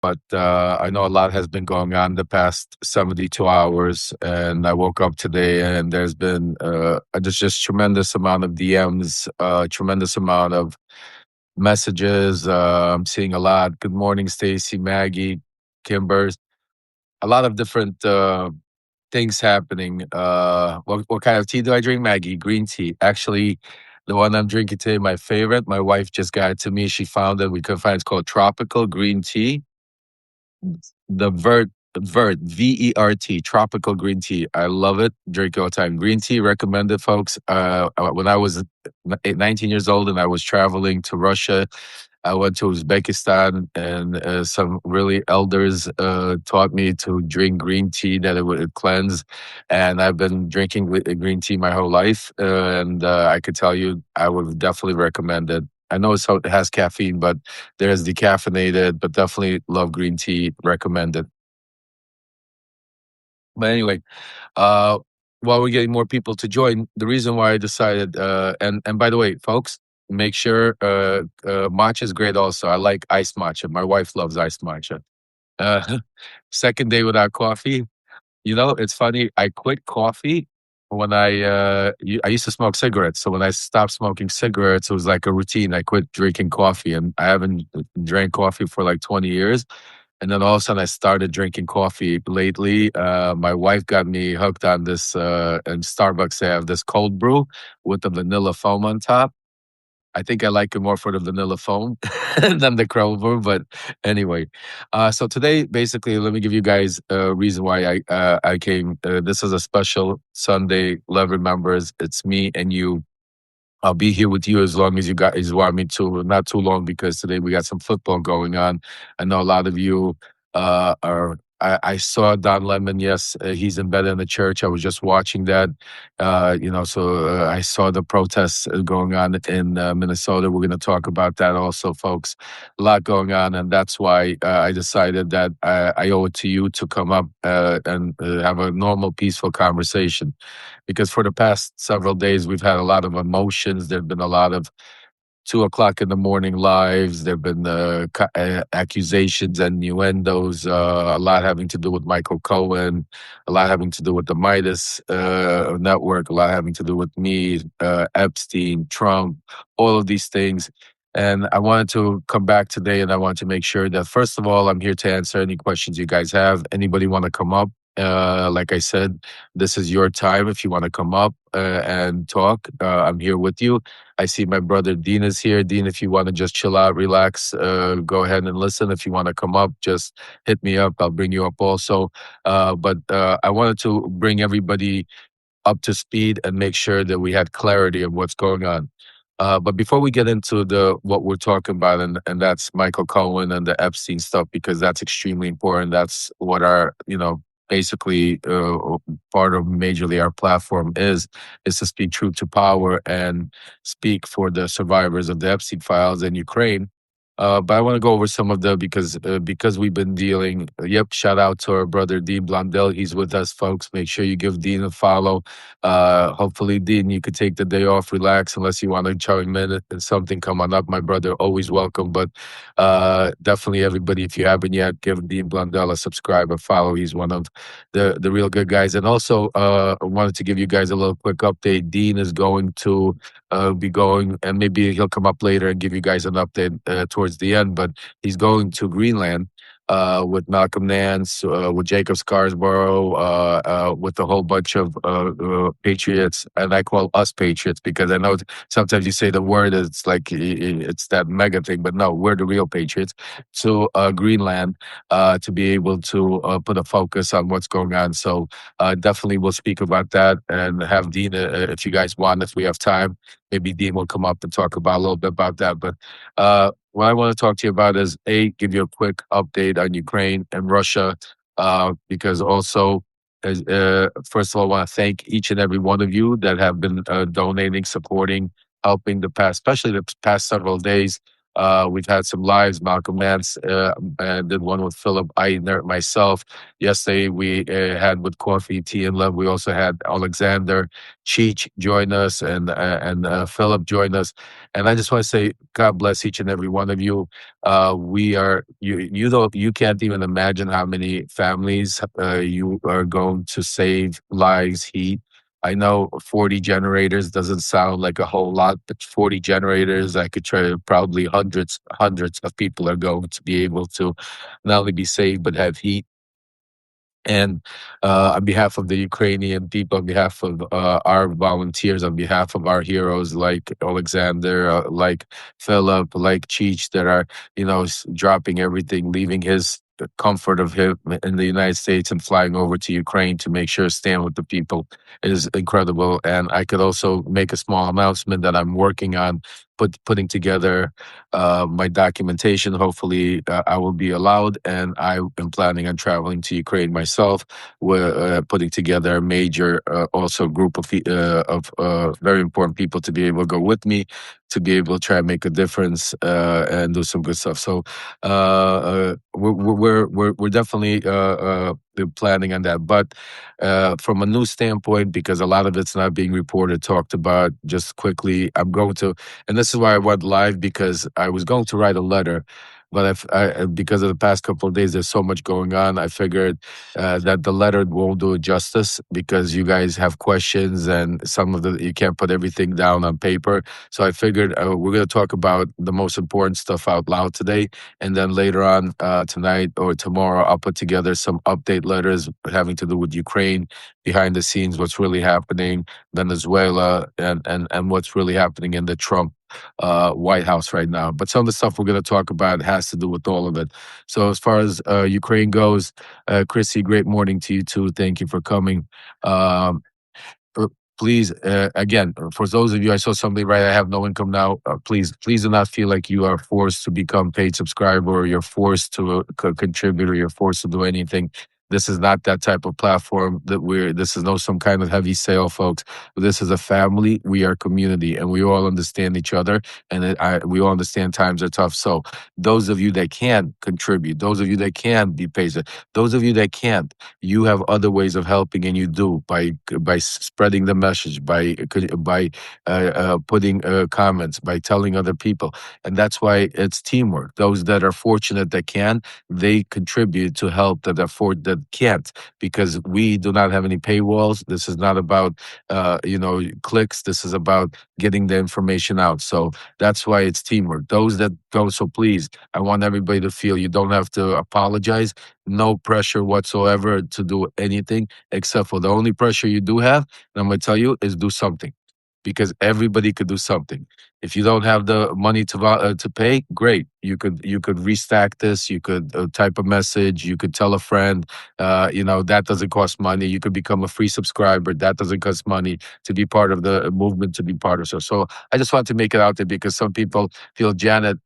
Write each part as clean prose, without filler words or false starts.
but I know a lot has been going on the past 72 hours, and I woke up today and there's been just tremendous amount of DMs, tremendous amount of messages. I'm seeing a lot. Good morning, Stacy, Maggie, Kimbers. A lot of different things happening. What kind of tea do I drink, Maggie? Green tea. Actually, the one I'm drinking today, my favorite. My wife just got it to me. She found it. We could find it's called tropical green tea. The Vert, tropical green tea. I love it. Drink it all the time. Green tea recommended, folks. When I was 19 years old and I was traveling to Russia, I went to Uzbekistan, and some really elders taught me to drink green tea, that it would cleanse. And I've been drinking green tea my whole life. And I could tell you, I would definitely recommend it. I know it has caffeine, but there's decaffeinated, but definitely love green tea, recommended. But anyway, uh, while we're getting more people to join, the reason why I decided, and by the way, folks, make sure matcha is great. Also, I like iced matcha. My wife loves iced matcha. Uh, Second day without coffee. You know, it's funny. I quit coffee when I used to smoke cigarettes. So when I stopped smoking cigarettes, it was like a routine. I quit drinking coffee, and I haven't drank coffee for like 20 years. And then all of a sudden, I started drinking coffee lately. My wife got me hooked on this. And Starbucks, they have this cold brew with the vanilla foam on top. I think I like it more for the vanilla foam than the cold brew. But anyway, so today, basically, let me give you guys a reason why I came. This is a special Sunday. Lev Remembers. It's me and you. I'll be here with you as long as you guys want me to. Not too long, because today we got some football going on. I know a lot of you are. I saw Don Lemon. Yes, he's in bed in the church. I was just watching that. So I saw the protests going on in Minnesota. We're going to talk about that also, folks. A lot going on, and that's why I decided that I owe it to you to come up and have a normal, peaceful conversation, because for the past several days we've had a lot of emotions. There've been a lot of 2 o'clock in the morning lives. There've been accusations and innuendos. A lot having to do with Michael Cohen. A lot having to do with the Midas network. A lot having to do with me, Epstein, Trump, all of these things. And I wanted to come back today, and I want to make sure that, first of all, I'm here to answer any questions you guys have. Anybody want to come up? Like I said, this is your time. If you want to come up and talk, I'm here with you. I see my brother Dean is here. Dean, if you want to just chill out, relax, go ahead and listen. If you want to come up, just hit me up. I'll bring you up also. But I wanted to bring everybody up to speed and make sure that we had clarity of what's going on. But before we get into the what we're talking about, and that's Michael Cohen and the Epstein stuff, because that's extremely important. That's what our, basically part of majorly our platform is to speak truth to power and speak for the survivors of the Epstein files in Ukraine. But I want to go over some of the, because we've been dealing. Yep, shout out to our brother Dean Blondell. He's with us, folks. Make sure you give Dean a follow. Hopefully, Dean, you could take the day off, relax, unless you want to chime in and something coming up. My brother, always welcome. But definitely, everybody, if you haven't yet, give Dean Blondell a subscribe, a follow. He's one of the real good guys. And also, I wanted to give you guys a little quick update. Dean is going to be going, and maybe he'll come up later and give you guys an update towards the end. But he's going to Greenland with Malcolm Nance, with Jacob Scarsborough, with a whole bunch of patriots, and I call us patriots because I know sometimes you say the word, it's like it's that mega thing, but no, we're the real patriots. To Greenland to be able to put a focus on what's going on. So definitely we'll speak about that and have Dean, if you guys want, if we have time, maybe Dean will come up and talk about a little bit about that. But what I want to talk to you about is give you a quick update on Ukraine and Russia, because also, first of all, I want to thank each and every one of you that have been donating, supporting, helping the past, especially the past several days. We've had some lives. Malcolm Nance did one with Philip Eidner, myself. Yesterday we had with Coffee, Tea, and Love. We also had Alexander Cheech join us, and Philip join us. And I just want to say, God bless each and every one of you. We are you don't you can't even imagine how many families you are going to save lives, heat. I know 40 generators doesn't sound like a whole lot, but 40 generators, I could try probably hundreds of people are going to be able to not only be saved, but have heat. And on behalf of the Ukrainian people, on behalf of our volunteers, on behalf of our heroes like Alexander, like Philip, like Cheech, that are, dropping everything, leaving his the comfort of him in the United States and flying over to Ukraine to make sure stand with the people is incredible. And I could also make a small announcement that I'm working on putting together my documentation. Hopefully, I will be allowed, and I am planning on traveling to Ukraine myself. We're putting together a major, also group of very important people to be able to go with me, to be able to try and make a difference and do some good stuff. So we're definitely planning on that. But from a news standpoint, because a lot of it's not being reported, talked about, just quickly, I'm going to, and this is why I went live, because I was going to write a letter, but because of the past couple of days, there's so much going on. I figured that the letter won't do it justice, because you guys have questions, and you can't put everything down on paper. So I figured we're going to talk about the most important stuff out loud today, and then later on tonight or tomorrow, I'll put together some update letters having to do with Ukraine, behind the scenes, what's really happening, Venezuela, and what's really happening in the Trump White House right now. But some of the stuff we're going to talk about has to do with all of it. So as far as Ukraine goes, Chrissy, great morning to you too. Thank you for coming. Um, uh, Please, again, for those of you, I saw somebody right, I have no income now. Please do not feel like you are forced to become paid subscriber, or you're forced to contribute, or you're forced to do anything. This is not that type of platform this is no some kind of heavy sale, folks. This is a family. We are community, and we all understand each other, and we all understand times are tough. So those of you that can contribute, those of you that can be paid, those of you that can't, you have other ways of helping, and you do by spreading the message, by putting comments, by telling other people, and that's why it's teamwork. Those that are fortunate that can, they contribute to help that can't, because we do not have any paywalls. This is not about clicks. This is about getting the information out. So that's why it's teamwork. Those that go, so please, I want everybody to feel you don't have to apologize. No pressure whatsoever to do anything, except for the only pressure you do have, and I'm going to tell you, is do something, because everybody could do something. If you don't have the money to pay, great. You could restack this. You could type a message. You could tell a friend. That doesn't cost money. You could become a free subscriber. That doesn't cost money to be part of the movement. To be part of so I just want to make it out there, because some people feel, Janet,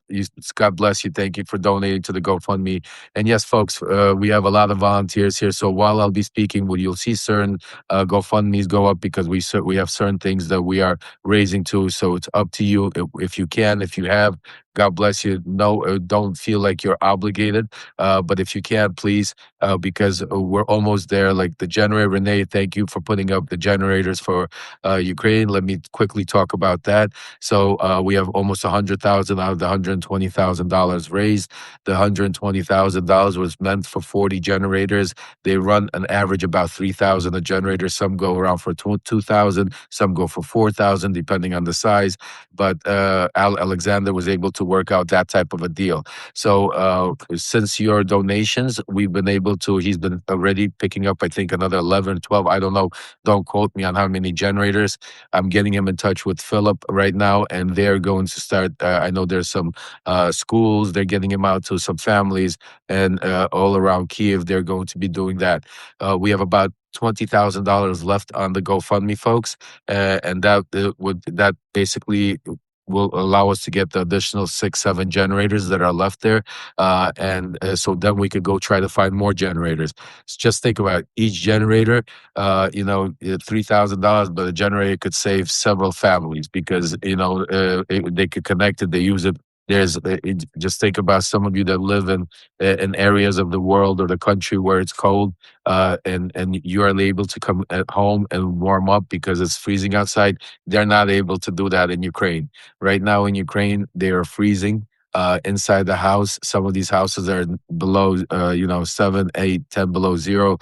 God bless you. Thank you for donating to the GoFundMe. And yes, folks, we have a lot of volunteers here. So while I'll be speaking, you'll see certain GoFundMe's go up, because we have certain things that we are raising to. So it's up to you, if you can, if you have. God bless you. No, don't feel like you're obligated. But if you can, please, because we're almost there. Like the generator, Renee, thank you for putting up the generators for Ukraine. Let me quickly talk about that. So we have almost 100,000 out of the $120,000 raised. The $120,000 was meant for 40 generators. They run an average about 3,000 a generator. Some go around for 2,000. Some go for 4,000, depending on the size. But Alexander was able to work out that type of a deal. So since your donations, he's been already picking up, I think, another 11, 12. I don't know. Don't quote me on how many generators. I'm getting him in touch with Philip right now, and they're going to start. I know there's some schools. They're getting him out to some families, and all around Kiev, they're going to be doing that. We have about $20,000 left on the GoFundMe, folks, and that basically will allow us to get the additional 6-7 generators that are left there, and so then we could go try to find more generators. So just think about each generator, $3,000, but a generator could save several families, because they could connect it, they use it just think about some of you that live in areas of the world or the country where it's cold, and you are able to come at home and warm up because it's freezing outside. They're not able to do that in Ukraine. Right now in Ukraine, they are freezing. Inside the house, some of these houses are below, 7, 8, 10 below zero.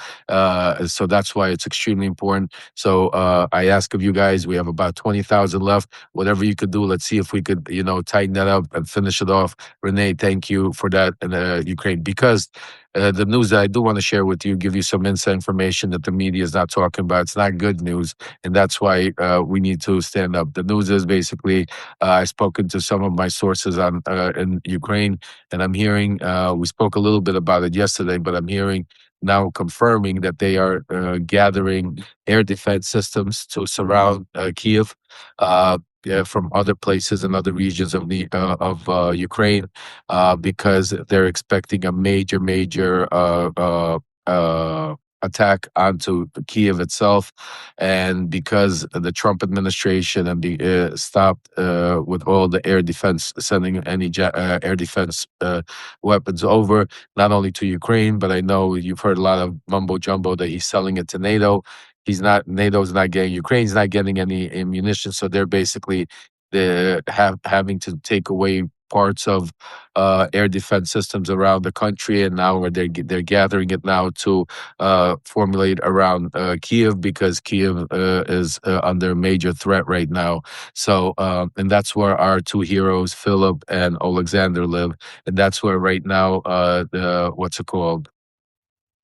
So that's why it's extremely important. So I ask of you guys, we have about 20,000 left. Whatever you could do, let's see if we could, tighten that up and finish it off. Renee, thank you for that in Ukraine. Because the news that I do want to share with you, give you some inside information that the media is not talking about. It's not good news, and that's why we need to stand up. The news is basically, I've spoken to some of my sources in Ukraine, and I'm hearing, we spoke a little bit about it yesterday, but I'm hearing now confirming that they are gathering air defense systems to surround Kiev. Yeah, from other places and other regions of the of Ukraine, because they're expecting a major attack onto Kiev itself, and because the Trump administration and the stopped with all the air defense, sending any air defense weapons over, not only to Ukraine, but I know you've heard a lot of mumbo jumbo that he's selling it to NATO. NATO's not getting, Ukraine's not getting any ammunition, so they're basically having to take away parts of air defense systems around the country, and now they're gathering it now to formulate around Kiev, because Kiev is under major threat right now. So, and that's where our two heroes, Philip and Alexander, live, and that's where right now the what's it called?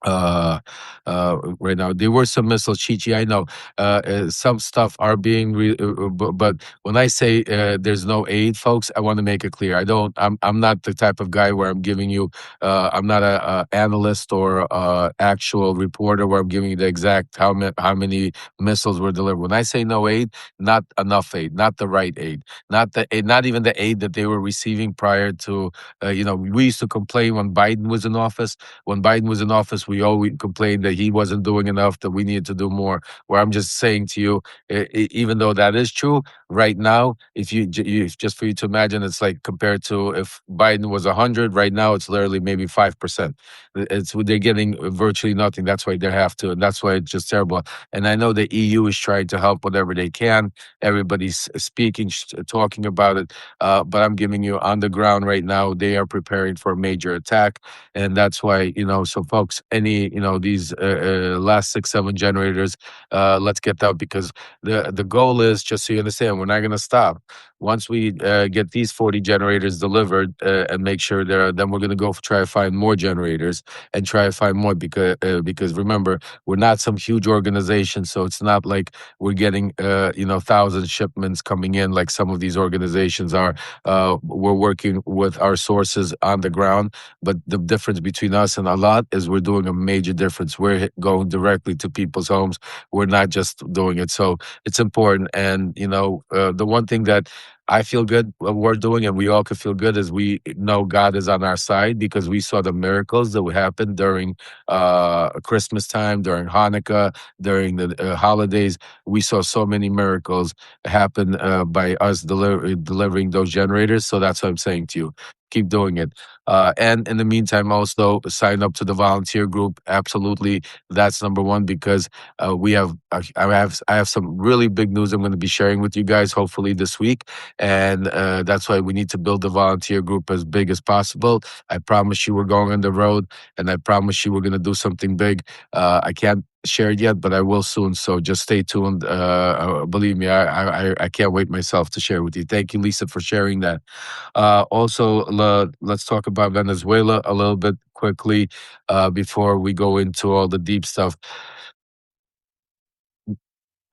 Right now. There were some missiles, Chichi. I know some stuff are being, but when I say there's no aid, folks, I want to make it clear. I'm not the type of guy where I'm giving you. I'm not a analyst or actual reporter where I'm giving you the exact how many missiles were delivered. When I say no aid, not enough aid, not the right aid, not the aid, not even the aid that they were receiving prior to. We used to complain when Biden was in office. When Biden was in office, we always complained that he wasn't doing enough, that we needed to do more. Where I'm just saying to you, even though that is true, right now, if just for you to imagine, it's like compared to if Biden was 100, right now it's literally maybe 5%. They're getting virtually nothing. That's why they have to, and that's why it's just terrible. And I know the EU is trying to help whatever they can. Everybody's speaking, talking about it, but I'm giving you on the ground right now. They are preparing for a major attack, and that's why, so folks, any, these last 6 7 generators, let's get that, because the goal is, just so you understand, we're not going to stop once we get these 40 generators delivered, and make sure then we're going to go try to find more generators and try to find more, because remember, we're not some huge organization, so it's not like we're getting 1,000 shipments coming in like some of these organizations are. We're working with our sources on the ground, but the difference between us and a lot is we're doing a major difference. We're going directly to people's homes. We're not just doing it. So it's important. And, the one thing that I feel good what we're doing, and we all can feel good, is we know God is on our side, because we saw the miracles that would happen during Christmas time, during Hanukkah, during the holidays. We saw so many miracles happen by us delivering those generators. So that's what I'm saying to you. Keep doing it. And in the meantime, also sign up to the volunteer group. Absolutely, that's number one, because I have some really big news I'm going to be sharing with you guys, hopefully this week, and that's why we need to build the volunteer group as big as possible. I promise you, we're going on the road, and I promise you, we're going to do something big. I can't share it yet, but I will soon. So just stay tuned. Believe me, I can't wait myself to share with you. Thank you, Lisa, for sharing that. Also, let's talk about Venezuela a little bit quickly before we go into all the deep stuff.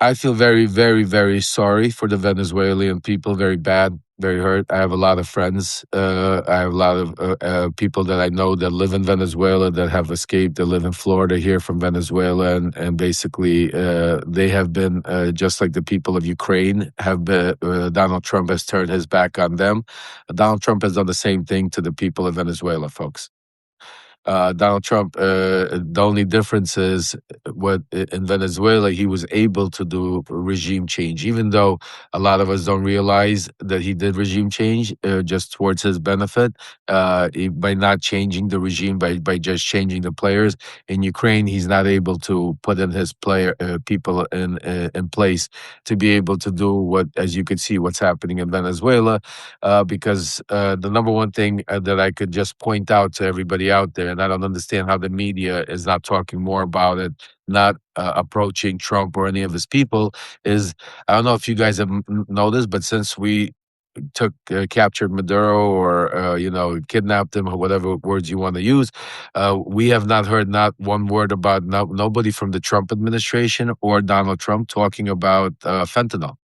I feel very, very, very sorry for the Venezuelan people. Very bad, very hurt. I have a lot of friends. I have a lot of people that I know that live in Venezuela, that have escaped. That live in Florida here from Venezuela, and basically they have been just like the people of Ukraine have been. Donald Trump has turned his back on them. Donald Trump has done the same thing to the people of Venezuela, folks. Donald Trump, the only difference is what in Venezuela he was able to do regime change, even though a lot of us don't realize that he did regime change just towards his benefit by not changing the regime, by just changing the players. In Ukraine, he's not able to put in his player people in place to be able to do what, as you can see, what's happening in Venezuela. Because the number one thing that I could just point out to everybody out there, and I don't understand how the media is not talking more about it, not approaching Trump or any of his people, is I don't know if you guys have noticed, but since we took captured Maduro or kidnapped him or whatever words you want to use, we have not heard not one word about nobody from the Trump administration or Donald Trump talking about fentanyl.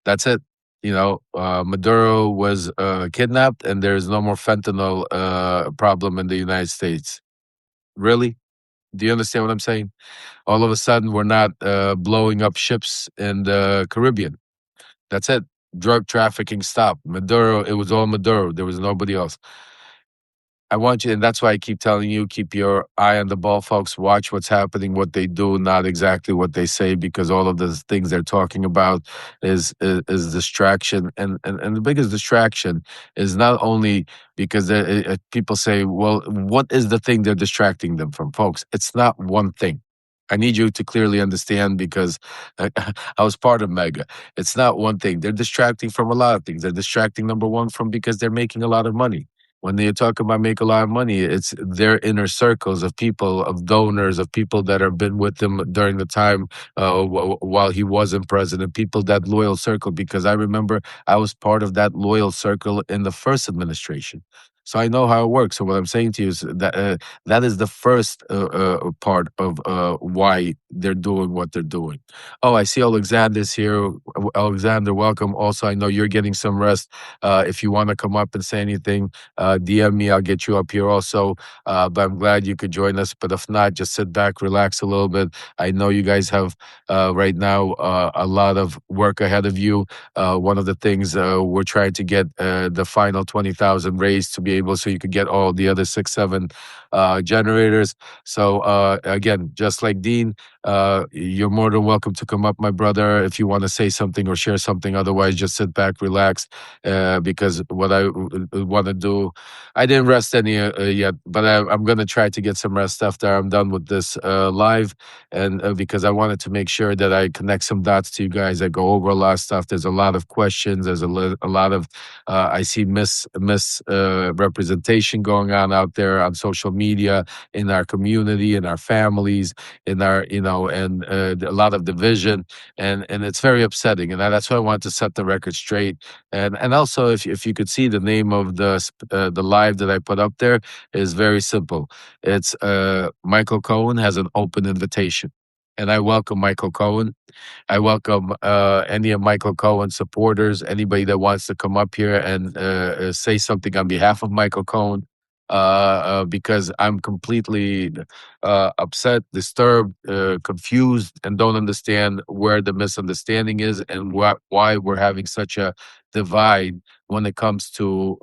That's it. Maduro was kidnapped, and there's no more fentanyl problem in the United States. Really? Do you understand what I'm saying? All of a sudden, we're not blowing up ships in the Caribbean. That's it. Drug trafficking stopped. Maduro, it was all Maduro. There was nobody else. I want you, and that's why I keep telling you, keep your eye on the ball, folks. Watch what's happening, what they do, not exactly what they say, because all of the things they're talking about is distraction, and the biggest distraction is not only because people say, well, what is the thing they're distracting them from, folks? It's not one thing. I need you to clearly understand because I was part of Mega. It's not one thing. They're distracting from a lot of things. They're distracting number one from because they're making a lot of money. When they talk about make a lot of money, it's their inner circles of people, of donors, of people that have been with him during the time while he wasn't president, people that loyal circle. Because I remember I was part of that loyal circle in the first administration. So I know how it works. So what I'm saying to you is that that is the first part of why they're doing what they're doing. Oh, I see Alexander's here. Alexander, welcome. Also, I know you're getting some rest. If you want to come up and say anything, DM me. I'll get you up here also. But I'm glad you could join us. But if not, just sit back, relax a little bit. I know you guys have right now a lot of work ahead of you. One of the things we're trying to get the final 20,000 raised to be able so you could get all the other 6, 7 generators. So again, just like Dean, you're more than welcome to come up, my brother, if you want to say something or share something. Otherwise, just sit back, relax, because what I want to do, I didn't rest any yet, but I'm going to try to get some rest after I'm done with this live, and because I wanted to make sure that I connect some dots to you guys. I go over a lot of stuff. There's a lot of questions. There's a lot of I see representation going on out there on social media, in our community, in our families, in our and a lot of division, and it's very upsetting. And that's why I wanted to set the record straight. And also, if you could see the name of the live that I put up there is very simple. It's Michael Cohen has an open invitation, and I welcome Michael Cohen. I welcome any of Michael Cohen supporters, anybody that wants to come up here and say something on behalf of Michael Cohen, because I'm completely upset, disturbed, confused, and don't understand where the misunderstanding is and why we're having such a divide when it comes to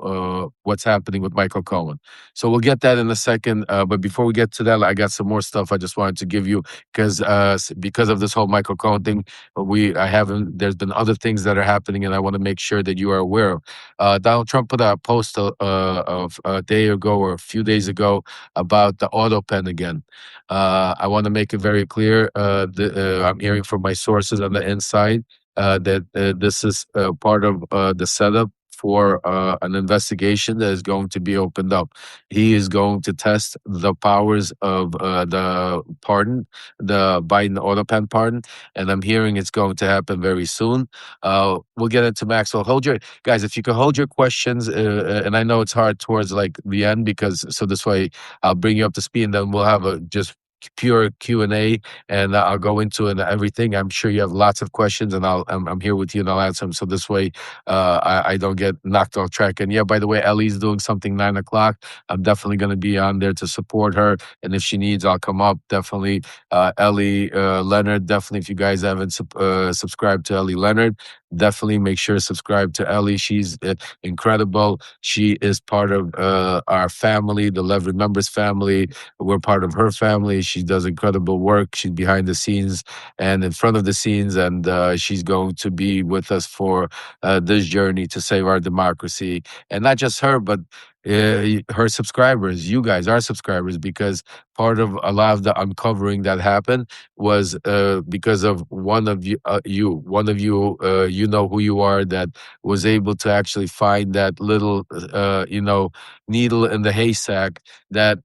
what's happening with Michael Cohen. So we'll get that in a second. But before we get to that, I got some more stuff I just wanted to give you because of this whole Michael Cohen thing. I haven't. There's been other things that are happening, and I want to make sure that you are aware of. Donald Trump put out a post of a day ago or a few days ago about the auto pen again. I want to make it very clear. I'm hearing from my sources on the inside that this is part of the setup for an investigation that is going to be opened up. He is going to test the powers of the pardon, the Biden auto pen pardon, and I'm hearing it's going to happen very soon. We'll get into Maxwell. Hold your guys, if you could hold your questions, and I know it's hard towards like the end because so this way I'll bring you up to speed, and then we'll have a just pure Q&A, and I'll go into it and everything. I'm sure you have lots of questions, and I'm here with you, and I'll answer them. So this way, I don't get knocked off track. And yeah, by the way, Ellie's doing something 9 o'clock. I'm definitely going to be on there to support her, and if she needs, I'll come up. Definitely, Ellie Leonard. Definitely, if you guys haven't subscribed to Ellie Leonard, definitely make sure to subscribe to Ellie. She's incredible. She is part of our family, the Lev Remembers family. We're part of her family. She does incredible work. She's behind the scenes and in front of the scenes, and she's going to be with us for this journey to save our democracy. And not just her, but her subscribers, you guys, our subscribers, because part of a lot of the uncovering that happened was because of one of you, you know who you are, that was able to actually find that little, needle in the haystack that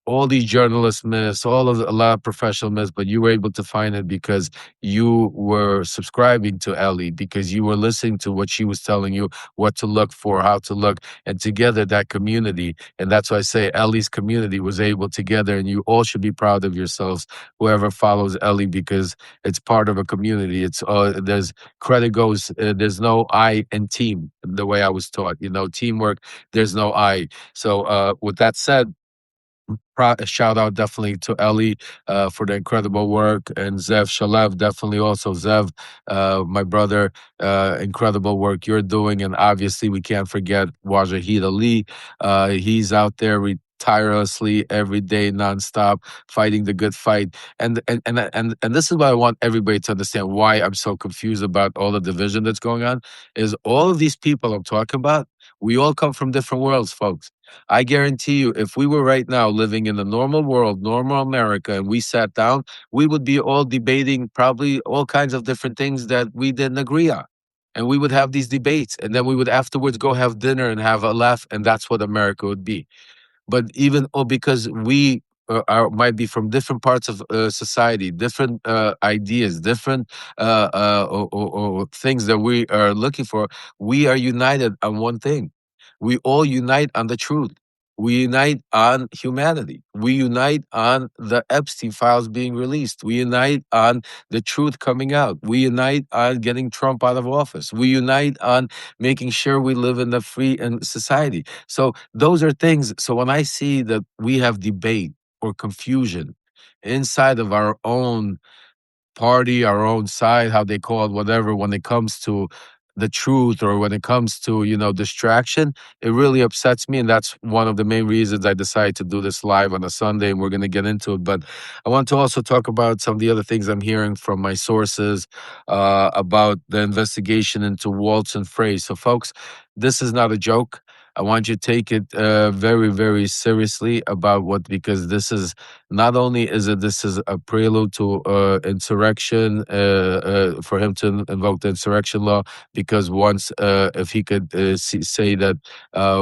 all these journalists miss, a lot of professional miss, but you were able to find it because you were subscribing to Ellie, because you were listening to what she was telling you, what to look for, how to look, and together that community. And that's why I say Ellie's community was able together, and you all should be proud of yourselves, whoever follows Ellie, because it's part of a community. It's there's credit goes, there's no I in team, the way I was taught. Teamwork. There's no I. So with that said, shout out definitely to Ellie for the incredible work, and Zev Shalev definitely also. Zev, my brother, incredible work you're doing, and obviously we can't forget Wajahid Ali. He's out there tirelessly every day, nonstop, fighting the good fight. And this is what I want everybody to understand. Why I'm so confused about all the division that's going on is all of these people I'm talking about. We all come from different worlds, folks. I guarantee you, if we were right now living in the normal world, normal America, and we sat down, we would be all debating probably all kinds of different things that we didn't agree on. And we would have these debates, and then we would afterwards go have dinner and have a laugh, and that's what America would be. But even because we might be from different parts of society, different ideas, different or things that we are looking for, we are united on one thing. We all unite on the truth. We unite on humanity. We unite on the Epstein files being released. We unite on the truth coming out. We unite on getting Trump out of office. We unite on making sure we live in a free and society. So those are things. So when I see that we have debate or confusion inside of our own party, our own side, how they call it, whatever, when it comes to the truth or when it comes to, distraction, it really upsets me. And that's one of the main reasons I decided to do this live on a Sunday, and we're going to get into it. But I want to also talk about some of the other things I'm hearing from my sources about the investigation into Waltz and Frey. So, folks, this is not a joke. I want you to take it very, very seriously about because this is not only this is a prelude to insurrection for him to invoke the insurrection law, because once if he could say that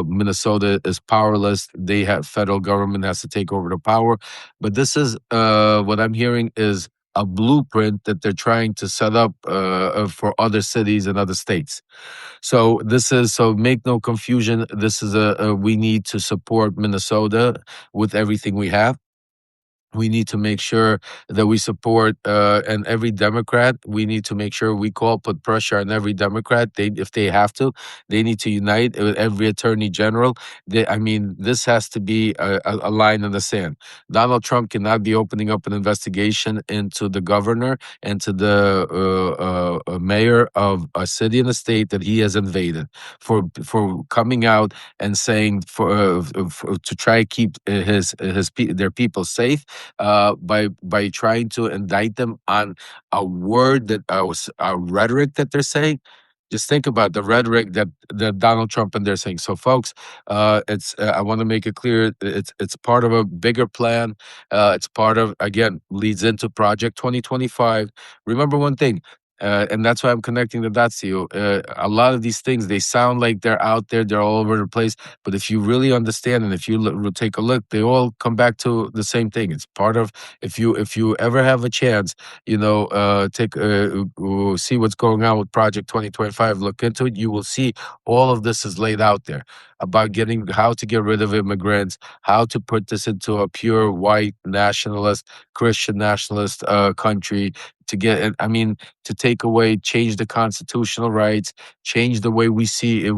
Minnesota is powerless, they have federal government has to take over the power. But this is what I'm hearing is a blueprint that they're trying to set up for other cities and other states. So make no confusion. This is we need to support Minnesota with everything we have. We need to make sure that we support and every Democrat. We need to make sure we put pressure on every Democrat. If they have to, they need to unite with every attorney general. This has to be a line in the sand. Donald Trump cannot be opening up an investigation into the governor and to the mayor of a city and a state that he has invaded for coming out and saying to try to keep their people safe by trying to indict them on a word that was a rhetoric that they're saying. Just think about the rhetoric that Donald Trump and they're saying. So, folks, it's I want to make it clear. It's part of a bigger plan. It's part of, again, leads into Project 2025. Remember one thing. And that's why I'm connecting the dots to you. A lot of these things, they sound like they're out there, they're all over the place. But if you really understand, and if you take a look, they all come back to the same thing. It's part of, if you ever have a chance, take see what's going on with Project 2025. Look into it. You will see all of this is laid out there about how to get rid of immigrants, how to put this into a pure white nationalist, Christian nationalist country, to get, I mean, to take away, change the constitutional rights, change the way we see if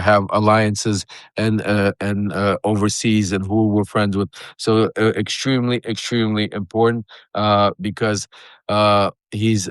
have alliances and overseas and who we're friends with. So extremely, extremely important because he's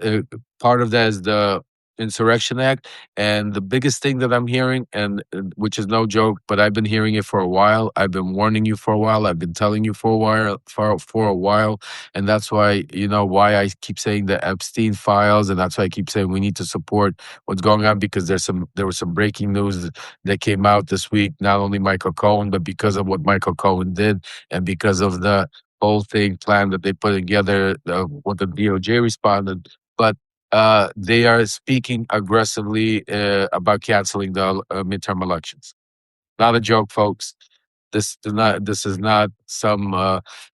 part of that is the Insurrection Act. And the biggest thing that I'm hearing, and which is no joke, but I've been hearing it for a while. I've been warning you for a while. I've been telling you for a while, for a while, and that's why why I keep saying the Epstein files, and that's why I keep saying we need to support what's going on because there was some breaking news that came out this week. Not only Michael Cohen, but because of what Michael Cohen did, and because of the whole thing plan that they put together, what the DOJ responded, but they are speaking aggressively about canceling the midterm elections. Not a joke, folks. This is not some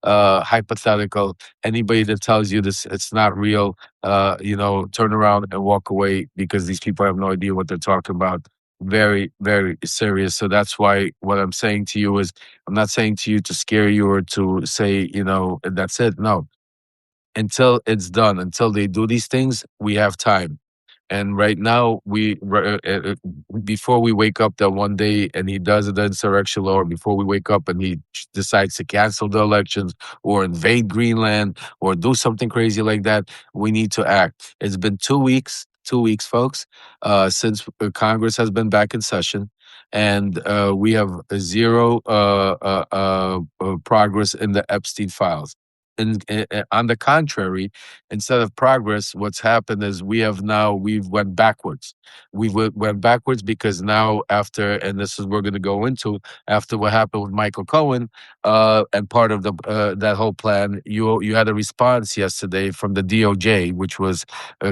hypothetical. Anybody that tells you this, it's not real. Turn around and walk away because these people have no idea what they're talking about. Very, very serious. So that's why what I'm saying to you is, I'm not saying to you to scare you or to say, that's it. No, until it's done, until they do these things, we have time. And right now, before we wake up that one day and he does the insurrection law, or before we wake up and he decides to cancel the elections or invade Greenland or do something crazy like that, we need to act. It's been 2 weeks, folks, since Congress has been back in session. And we have zero progress in the Epstein files. On the contrary, instead of progress, what's happened is we've went backwards. Went backwards because now after, and this is we're going to go into after what happened with Michael Cohen, and part of the that whole plan. You had a response yesterday from the DOJ, which was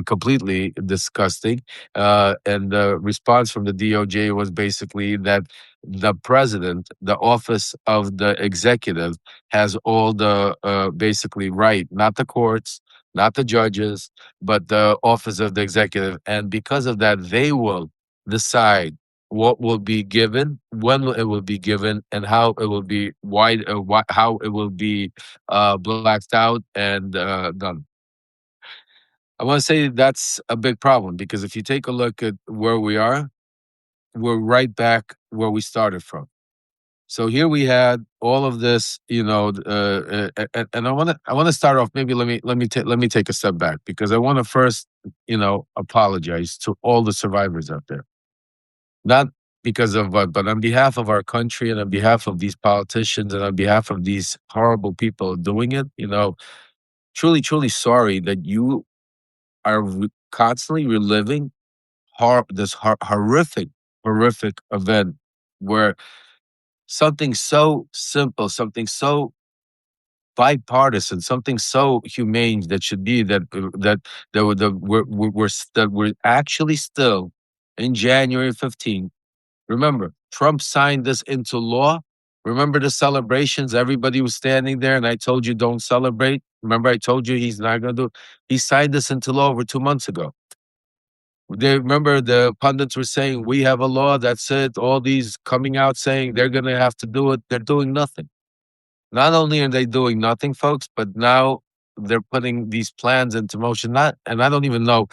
completely disgusting. And the response from the DOJ was basically that the president, the office of the executive, has all the basically right, not the courts, not the judges, but the office of the executive. And because of that, they will decide what will be given, when it will be given, and how it will be how it will be blacked out and done. I want to say that's a big problem because if you take a look at where we are, we're right back where we started from. So here we had all of this, and I want to start off. Maybe let me take a step back because I want to first, apologize to all the survivors out there. Not because of but on behalf of our country and on behalf of these politicians and on behalf of these horrible people doing it. Truly, truly sorry that you are constantly reliving this horrific, horrific event where something so simple, something so bipartisan, something so humane that should be that we're actually still in January 15th. Remember, Trump signed this into law. Remember the celebrations? Everybody was standing there, and I told you don't celebrate. Remember, I told you he's not going to do it. He signed this into law over 2 months ago. They remember the pundits were saying we have a law. That's it. All these coming out saying they're going to have to do it. They're doing nothing. Not only are they doing nothing, folks, but now they're putting these plans into motion. Not, and I don't even know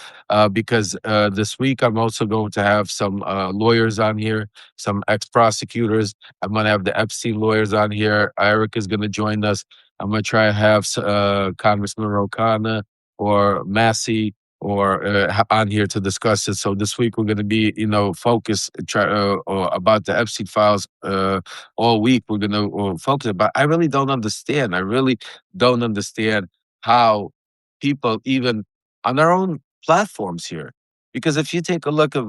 because this week I'm also going to have some lawyers on here, some ex-prosecutors. I'm going to have the Epstein lawyers on here. Eric is going to join us. I'm going to try to have Congressman Rokana or Massey or on here to discuss it. So this week we're going to be, focused about the Epstein files. All week we're going to focus it. But I really don't understand. I really don't understand how people even on their own platforms here. Because if you take a look at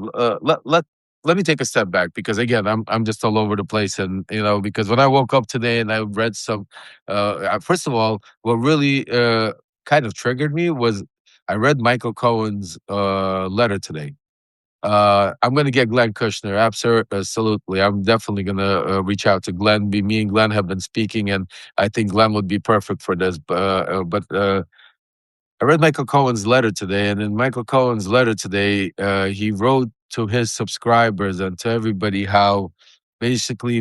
let me take a step back because again I'm just all over the place and because when I woke up today and I read some first of all what really kind of triggered me was I read Michael Cohen's letter today. I'm going to get Glenn Kushner. Absolutely. I'm definitely going to reach out to Glenn. Me and Glenn have been speaking, and I think Glenn would be perfect for this. But I read Michael Cohen's letter today, and in Michael Cohen's letter today, he wrote to his subscribers and to everybody how basically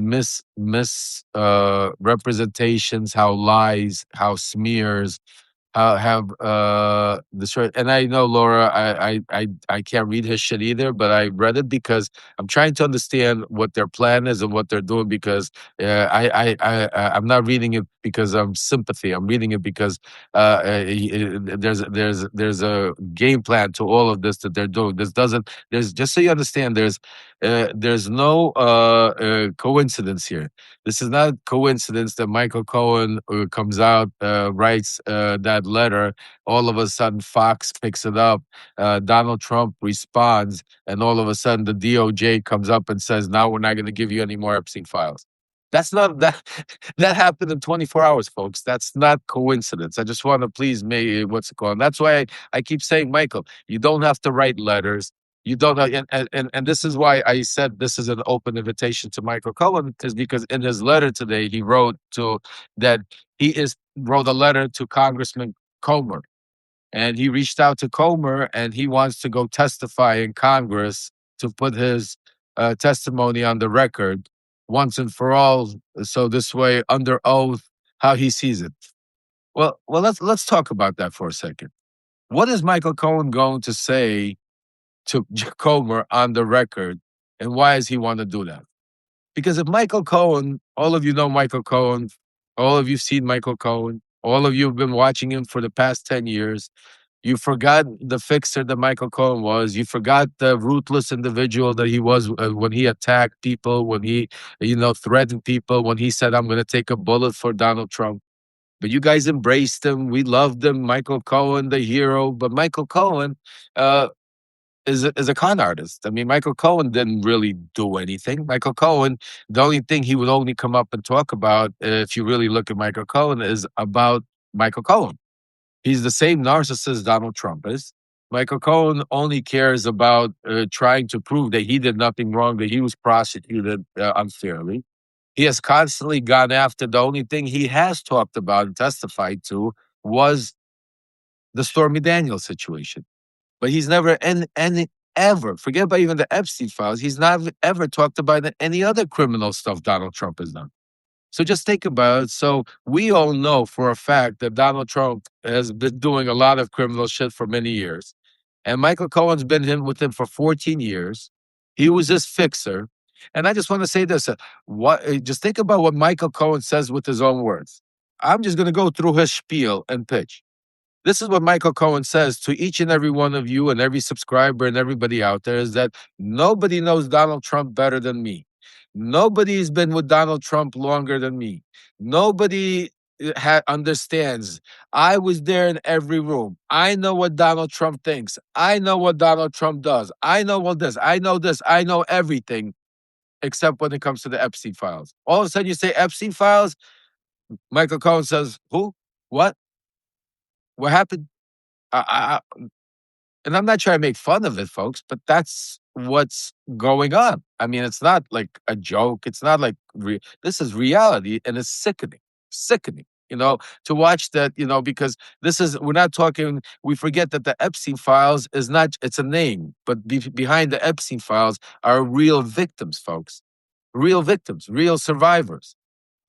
representations, how lies, how smears, have destroyed. And I know, Laura, I can't read his shit either, but I read it because I'm trying to understand what their plan is and what they're doing. Because I'm not reading it because of sympathy. I'm reading it because there's a game plan to all of this that they're doing. This doesn't. There's, just so you understand, there's no coincidence here. This is not coincidence that Michael Cohen comes out, writes that letter. All of a sudden, Fox picks it up. Donald Trump responds, and all of a sudden, the DOJ comes up and says, "Now we're not going to give you any more Epstein files." That's not that. That happened in 24 hours, folks. That's not coincidence. I just want to please me. What's it called? That's why I keep saying, Michael, you don't have to write letters. You don't know, and this is why I said this is an open invitation to Michael Cohen, is because in his letter today he wrote to that he is wrote a letter to Congressman Comer, and he reached out to Comer, and he wants to go testify in Congress to put his testimony on the record once and for all, so this way under oath how he sees it. Well, let's talk about that for a second. What is Michael Cohen going to say to Comer on the record, and why does he want to do that? Because if Michael Cohen, all of you know Michael Cohen, all of you seen Michael Cohen, all of you have been watching him for the past 10 years. You forgot the fixer that Michael Cohen was. You forgot the ruthless individual that he was when he attacked people, when he, threatened people, when he said, "I'm going to take a bullet for Donald Trump." But you guys embraced him. We loved him. Michael Cohen, the hero. But Michael Cohen, uh, is a con artist. I mean, Michael Cohen didn't really do anything. Michael Cohen, the only thing he would only come up and talk about, if you really look at Michael Cohen, is about Michael Cohen. He's the same narcissist Donald Trump is. Michael Cohen only cares about trying to prove that he did nothing wrong, that he was prosecuted unfairly. He has constantly gone after, the only thing he has talked about and testified to was the Stormy Daniels situation. But he's never and ever, forget about even the Epstein files, he's not ever talked about any other criminal stuff Donald Trump has done. So just think about it. So we all know for a fact that Donald Trump has been doing a lot of criminal shit for many years. And Michael Cohen's been with him for 14 years. He was his fixer. And I just want to say this. Just think about what Michael Cohen says with his own words. I'm just going to go through his spiel and pitch. This is what Michael Cohen says to each and every one of you and every subscriber and everybody out there, is that nobody knows Donald Trump better than me. Nobody's been with Donald Trump longer than me. Nobody understands. I was there in every room. I know what Donald Trump thinks. I know what Donald Trump does. I know all this. I know this. I know everything except when it comes to the Epstein files. All of a sudden you say Epstein files, Michael Cohen says, who? What? What happened? And I'm not trying to make fun of it, folks, but that's what's going on. I mean, it's not like a joke. It's not like this is reality, and it's sickening, sickening. To watch that. Because we're not talking. We forget that the Epstein files is not. It's a name, but behind the Epstein files are real victims, folks. Real victims, real survivors,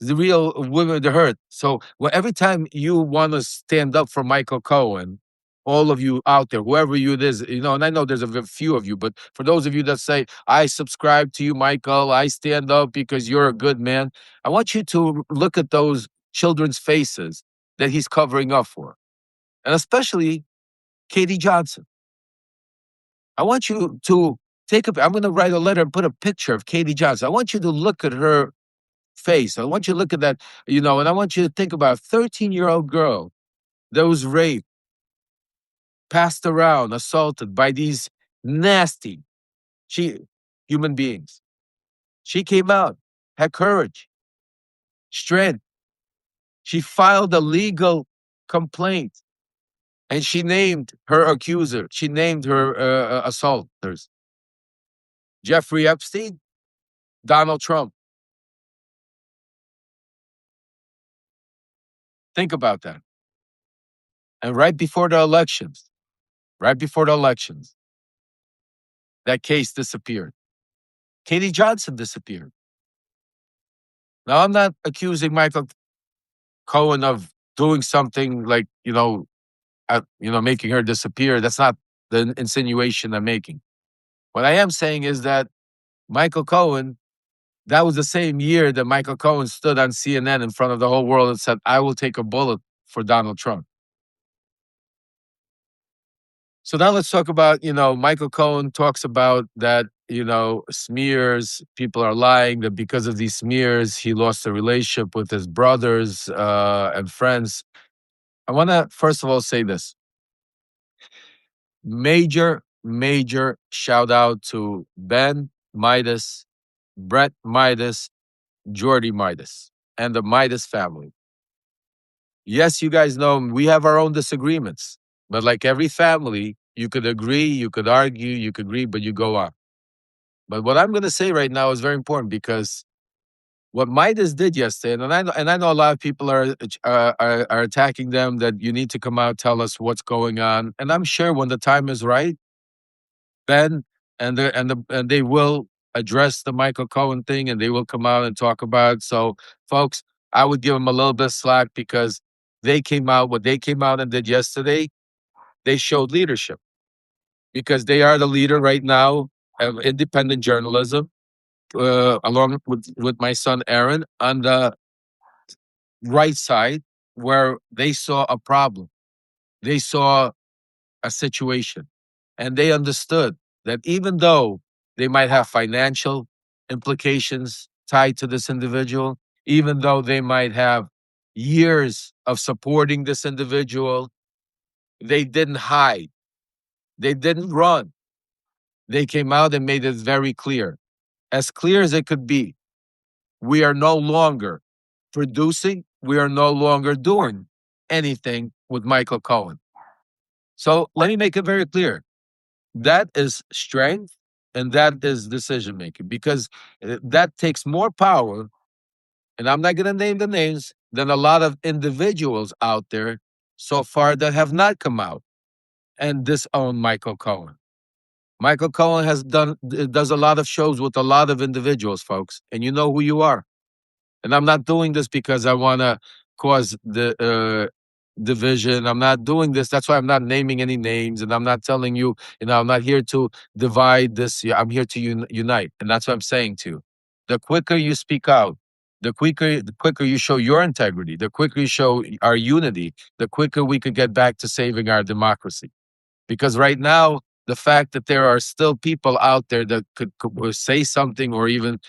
the real women that hurt. So every time you want to stand up for Michael Cohen, all of you out there, whoever you it is, and I know there's a few of you, but for those of you that say, "I subscribe to you, Michael, I stand up because you're a good man," I want you to look at those children's faces that he's covering up for. And especially Katie Johnson. I want you to I'm going to write a letter and put a picture of Katie Johnson. I want you to look at her face. I want you to look at that, and I want you to think about a 13-year-old girl that was raped, passed around, assaulted by these nasty she human beings. She came out, had courage, strength. She filed a legal complaint, and she named her accuser. She named her assaulters. Jeffrey Epstein, Donald Trump. Think about that. And right before the elections, that case disappeared. Katie Johnson disappeared. Now, I'm not accusing Michael Cohen of doing something like, making her disappear. That's not the insinuation I'm making. What I am saying is that Michael Cohen, that was the same year that Michael Cohen stood on CNN in front of the whole world and said, I will take a bullet for Donald Trump. So now let's talk about, Michael Cohen talks about that, smears, people are lying, that because of these smears, he lost a relationship with his brothers and friends. I want to, first of all, say this. Major, major shout out to Ben Meidas, Brett Meidas, Jordy Meidas, and the Meidas family. Yes, you guys know we have our own disagreements, but like every family, you could agree, you could argue, you could agree, but you go on. But what I'm going to say right now is very important because what Midas did yesterday, and I know a lot of people are attacking them that you need to come out, tell us what's going on, and I'm sure when the time is right, Ben and they will address the Michael Cohen thing, and they will come out and talk about it. So, folks, I would give them a little bit of slack because what they came out and did yesterday, they showed leadership because they are the leader right now of independent journalism, along with my son Aaron on the right side, where they saw a problem, they saw a situation, and they understood that even though they might have financial implications tied to this individual, even though they might have years of supporting this individual, they didn't hide, they didn't run. They came out and made it very clear, as clear as it could be. We are no longer producing, we are no longer doing anything with Michael Cohen. So let me make it very clear. That is strength and that is decision making because that takes more power. And I'm not going to name the names than a lot of individuals out there so far that have not come out and disown Michael Cohen. Michael Cohen does a lot of shows with a lot of individuals, folks, and you know who you are. And I'm not doing this because I want to cause the division. I'm not doing this. That's why I'm not naming any names, and I'm not telling you. I'm not here to divide this. Yeah, I'm here to unite, and that's what I'm saying to you. The quicker you speak out, the quicker you show your integrity, the quicker you show our unity, the quicker we could get back to saving our democracy. Because right now, the fact that there are still people out there that could say something or even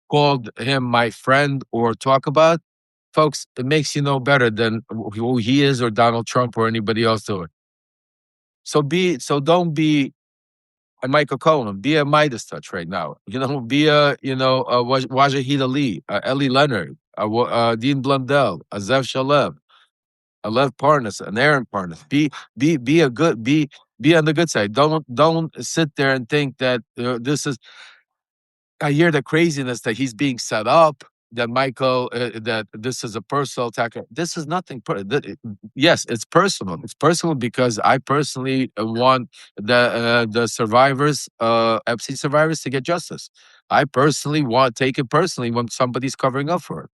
called him my friend or talk about, folks, it makes you know better than who he is or Donald Trump or anybody else doing. Don't be a Michael Cohen, be a MeidasTouch right now. Be a Wajahid Ali, Ellie Leonard, Dean Blundell, a Zev Shalev, a Lev Parnas, an Aaron Parnas. Be on the good side. Don't sit there and think that this is. I hear the craziness that he's being set up, that Michael, that this is a personal attack. This is nothing. Yes, it's personal. It's personal because I personally want the survivors, Epstein survivors, to get justice. I personally take it personally when somebody's covering up for it.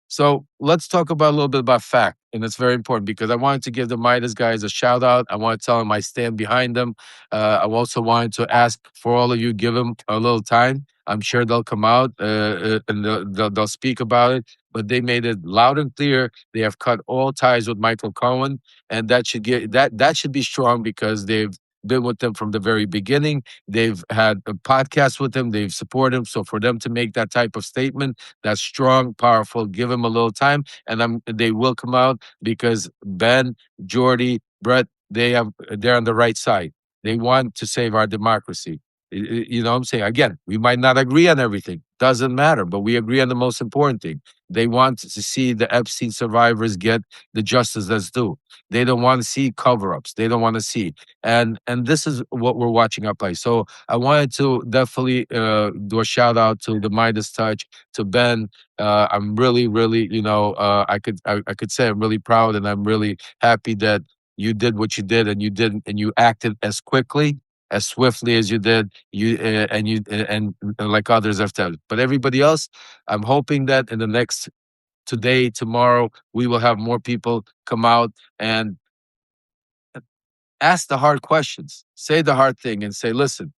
So let's talk about a little bit about fact, and it's very important because I wanted to give the Midas guys a shout out. I want to tell them I stand behind them. I also wanted to ask for all of you, give them a little time. I'm sure they'll come out and they'll speak about it. But they made it loud and clear. They have cut all ties with Michael Cohen, and that should be strong because they've been with them from the very beginning. They've had a podcast with him. They've supported him. So for them to make that type of statement, that's strong, powerful. Give them a little time, and they will come out because Ben, Jordy, Brett, they're on the right side. They want to save our democracy. You know what I'm saying? Again, we might not agree on everything. Doesn't matter, but we agree on the most important thing. They want to see the Epstein survivors get the justice that's due. They don't want to see cover-ups. They don't want to see. And this is what we're watching up like. So I wanted to definitely do a shout out to the MeidasTouch, to Ben. I'm really, really, I could say I'm really proud and I'm really happy that you did what you did and you acted as quickly, as swiftly as you did. And like others have done. But everybody else, I'm hoping that in the next today, tomorrow, we will have more people come out and Ask the hard questions. Say the hard thing and say, listen,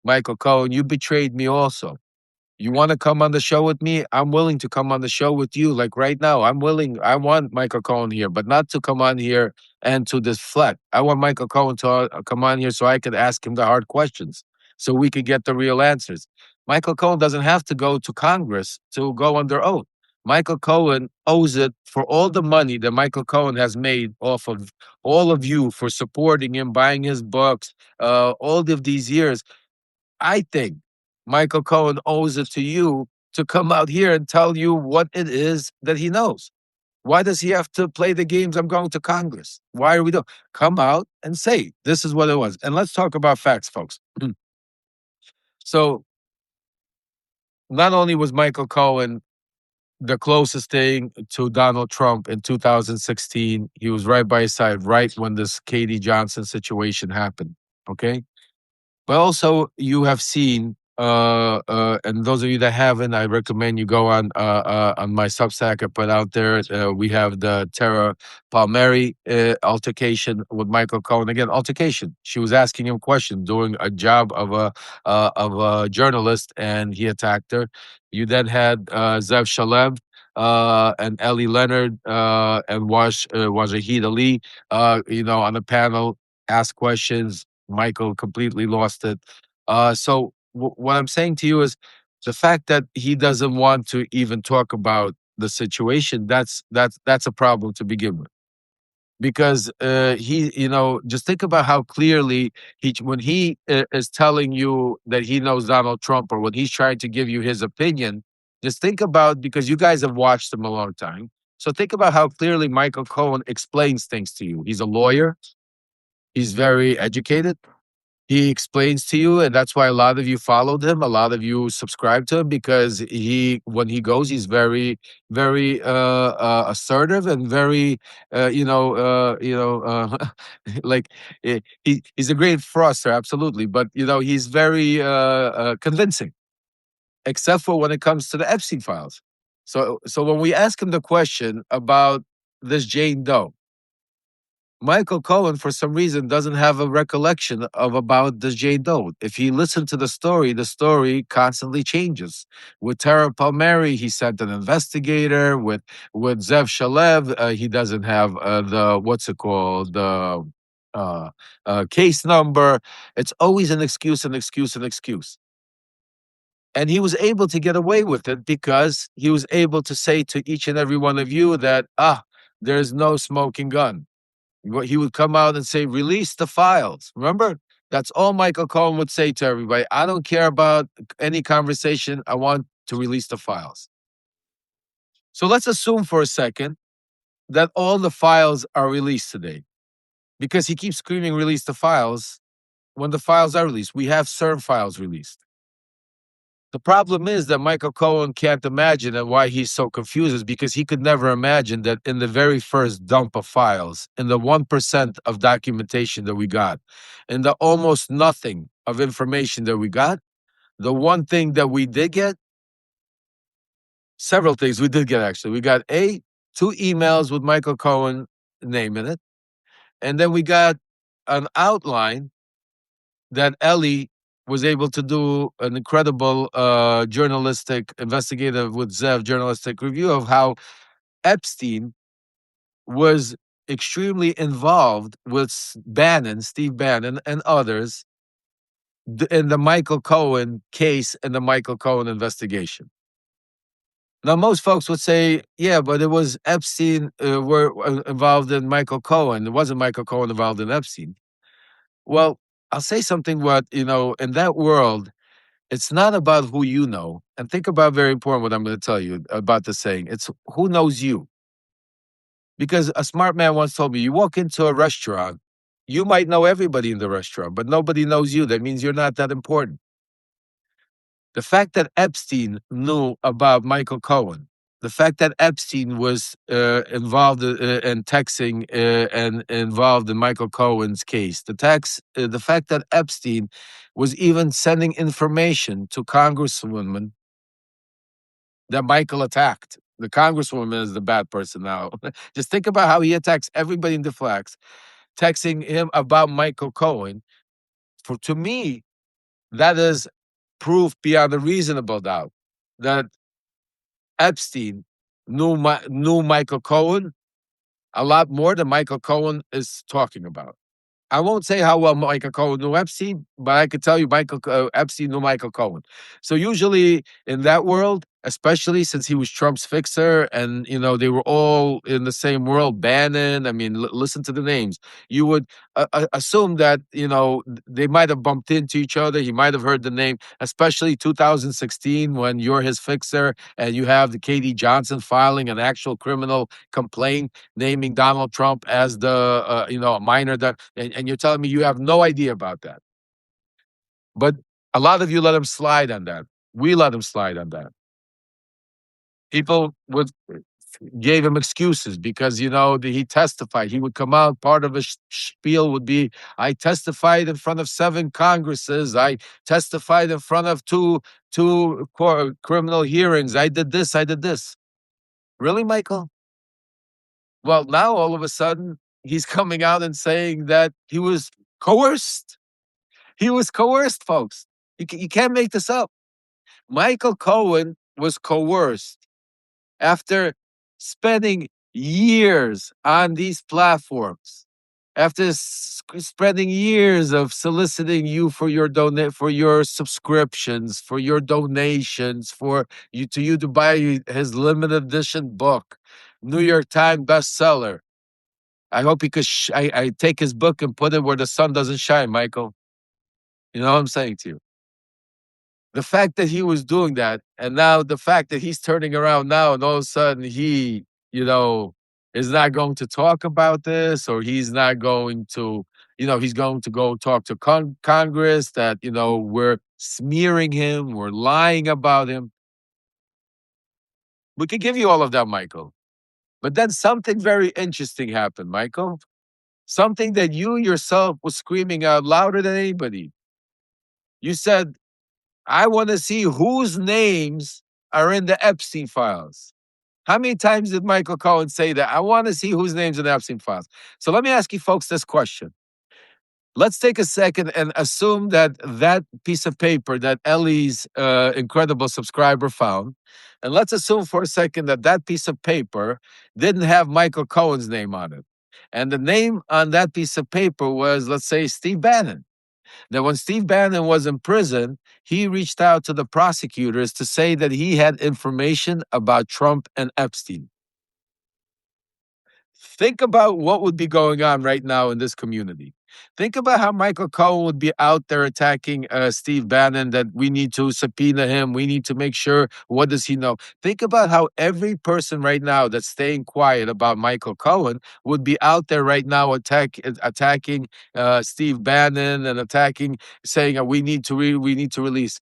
Michael Cohen, you betrayed me also. You want to come on the show with me? I'm willing to come on the show with you. Like right now, I'm willing. I want Michael Cohen here, but not to come on here and to deflect. I want Michael Cohen to come on here so I could ask him the hard questions, so we could get the real answers. Michael Cohen doesn't have to go to Congress to go under oath. Michael Cohen owes it for all the money that Michael Cohen has made off of all of you for supporting him, buying his books, all of these years. I think Michael Cohen owes it to you to come out here and tell you what it is that he knows. Why does he have to play the games? I'm going to Congress. Why are we doing? Come out and say this is what it was. And let's talk about facts, folks. So not only was Michael Cohen the closest thing to Donald Trump in 2016, he was right by his side right when this Katie Johnson situation happened. Okay. But also, you have seen, and those of you that haven't, I recommend you go on my Substack I put out there. We have the Tara Palmieri altercation with Michael Cohen. Again, altercation. She was asking him questions, doing a job of a journalist, and he attacked her. You then had Zev Shalev. And Ellie Leonard and Wajahid Ali, on the panel, ask questions. Michael completely lost it. So what I'm saying to you is the fact that he doesn't want to even talk about the situation. That's a problem to begin with, because just think about how clearly when he is telling you that he knows Donald Trump, or when he's trying to give you his opinion. Just think about, because you guys have watched him a long time. So think about how clearly Michael Cohen explains things to you. He's a lawyer. He's very educated. He explains to you, and that's why a lot of you followed him. A lot of you subscribe to him because when he goes, he's very, very assertive and very, like he's a great froster, absolutely. But he's very convincing, except for when it comes to the Epstein files. So when we ask him the question about this Jane Doe, Michael Cohen, for some reason, doesn't have a recollection of about this Jane Doe. If he listened to the story constantly changes. With Tara Palmieri, he sent an investigator. With Zev Shalev, he doesn't have the what's it called uh, case number. It's always an excuse, an excuse, an excuse. And he was able to get away with it because he was able to say to each and every one of you that there's no smoking gun. He would come out and say, release the files. Remember? That's all Michael Cohen would say to everybody. I don't care about any conversation. I want to release the files. So let's assume for a second that all the files are released today, because he keeps screaming, release the files. When the files are released, we have certain files released. The problem is that Michael Cohen can't imagine, and why he's so confused is because he could never imagine that in the very first dump of files, in the 1% of documentation that we got, in the almost nothing of information that we got, the one thing that we did get, several things we did get actually. We got two emails with Michael Cohen name in it, and then we got an outline that Ellie was able to do an incredible journalistic, investigative with Zev journalistic review of how Epstein was extremely involved with Steve Bannon, and others in the Michael Cohen case and the Michael Cohen investigation. Now, most folks would say, yeah, but it was Epstein were involved in Michael Cohen. It wasn't Michael Cohen involved in Epstein. Well, I'll say something, in that world, it's not about who you know. And think about, very important, what I'm going to tell you about the saying. It's who knows you. Because a smart man once told me, you walk into a restaurant, you might know everybody in the restaurant, but nobody knows you. That means you're not that important. The fact that Epstein knew about Michael Cohen, the fact that Epstein was involved in texting and involved in Michael Cohen's case, the fact that Epstein was even sending information to Congresswomen that Michael attacked. The Congresswoman is the bad person now. Just think about how he attacks everybody in the flags. texting him about Michael Cohen, to me, that is proof beyond a reasonable doubt that Epstein knew Michael Cohen a lot more than Michael Cohen is talking about. I won't say how well Michael Cohen knew Epstein, but I could tell you Epstein knew Michael Cohen. So usually in that world, especially since he was Trump's fixer, and they were all in the same world, Bannon. I mean, listen to the names. You would assume that they might have bumped into each other. He might have heard the name, especially 2016 when you're his fixer and you have the KD Johnson filing an actual criminal complaint naming Donald Trump as the a minor that, and you're telling me you have no idea about that. But a lot of you let him slide on that. We let him slide on that. People would gave him excuses because he testified. He would come out. Part of his spiel would be, "I testified in front of 7 Congresses. I testified in front of two criminal hearings. I did this. I did this." Really, Michael? Well, now all of a sudden he's coming out and saying that he was coerced. He was coerced, folks. You can't make this up. Michael Cohen was coerced after spending years on these platforms, after spending years of soliciting you for for your subscriptions, for your donations, for you to buy his limited edition book, New York Times bestseller. I hope he could. I take his book and put it where the sun doesn't shine, Michael. You know what I'm saying to you? The fact that he was doing that, and now the fact that he's turning around now, and all of a sudden he, is not going to talk about this, or he's not going to, he's going to go talk to Congress that we're smearing him, we're lying about him. We could give you all of that, Michael. But then something very interesting happened, Michael. Something that you yourself was screaming out louder than anybody. You said, "I want to see whose names are in the Epstein files." How many times did Michael Cohen say that? "I want to see whose names in the Epstein files." So let me ask you folks this question. Let's take a second and assume that that piece of paper that Ellie's incredible subscriber found, and let's assume for a second that that piece of paper didn't have Michael Cohen's name on it. And the name on that piece of paper was, let's say, Steve Bannon. That when Steve Bannon was in prison, he reached out to the prosecutors to say that he had information about Trump and Epstein. Think about what would be going on right now in this community. Think about how Michael Cohen would be out there attacking Steve Bannon, that we need to subpoena him. We need to make sure, what does he know? Think about how every person right now that's staying quiet about Michael Cohen would be out there right now attacking Steve Bannon and saying we need to release.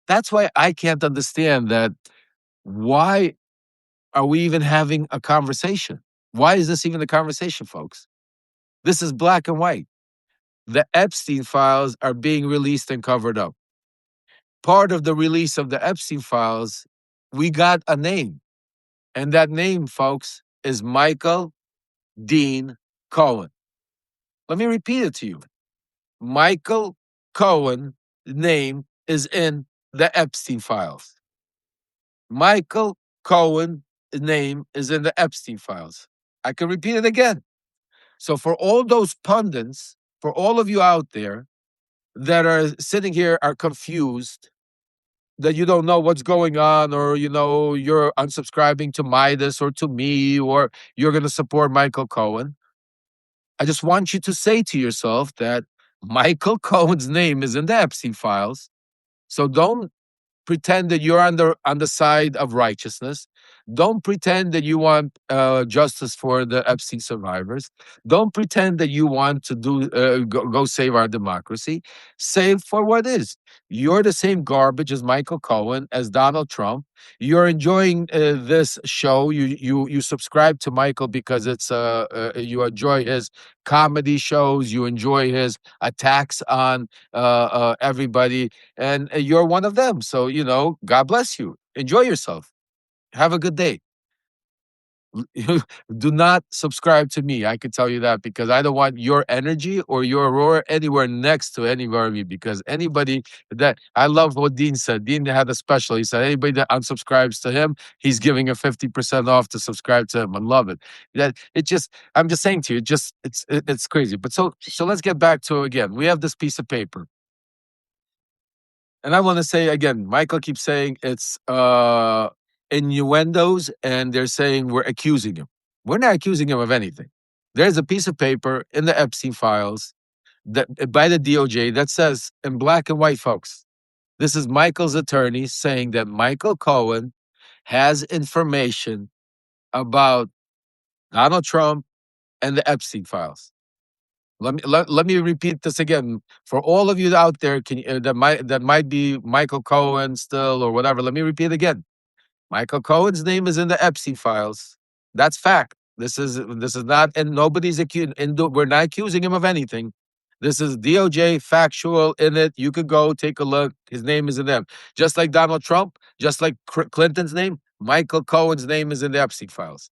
That's why I can't understand that. Why are we even having a conversation? Why is this even a conversation, folks? This is black and white. The Epstein files are being released and covered up. Part of the release of the Epstein files, we got a name. And that name, folks, is Michael Dean Cohen. Let me repeat it to you. Michael Cohen name is in the Epstein files. Michael Cohen name is in the Epstein files. I can repeat it again. So for all those pundits, for all of you out there that are sitting here are confused, that you don't know what's going on, or you're unsubscribing to Midas or to me, or you're going to support Michael Cohen, I just want you to say to yourself that Michael Cohen's name is in the Epstein files. So don't pretend that you're on the side of righteousness. Don't pretend that you want justice for the Epstein survivors. Don't pretend that you want to go save our democracy. Save for what is. You're the same garbage as Michael Cohen, as Donald Trump. You're enjoying this show. You subscribe to Michael because you enjoy his comedy shows. You enjoy his attacks on everybody, and you're one of them. So, God bless you. Enjoy yourself. Have a good day. Do not subscribe to me. I can tell you that because I don't want your energy or your aurora anywhere next to anywhere of you. Because anybody that I love what Dean said. Dean had a special. He said anybody that unsubscribes to him, he's giving a 50% off to subscribe to him. I love it. That it just I'm just saying to you, just it's crazy. But so let's get back to again. We have this piece of paper. And I want to say again, Michael keeps saying it's innuendos, and they're saying we're accusing him. We're not accusing him of anything. There's a piece of paper in the Epstein files that by the DOJ that says in black and white, folks, this is Michael's attorney saying that Michael Cohen has information about Donald Trump and the Epstein files. Let me repeat this again for all of you out there that might be Michael Cohen still or whatever. Let me repeat it again. Michael Cohen's name is in the Epstein files. That's fact. This is not, and nobody's accusing. We're not accusing him of anything. This is DOJ factual in it. You could go take a look. His name is in them. Just like Donald Trump, just like Clinton's name, Michael Cohen's name is in the Epstein files.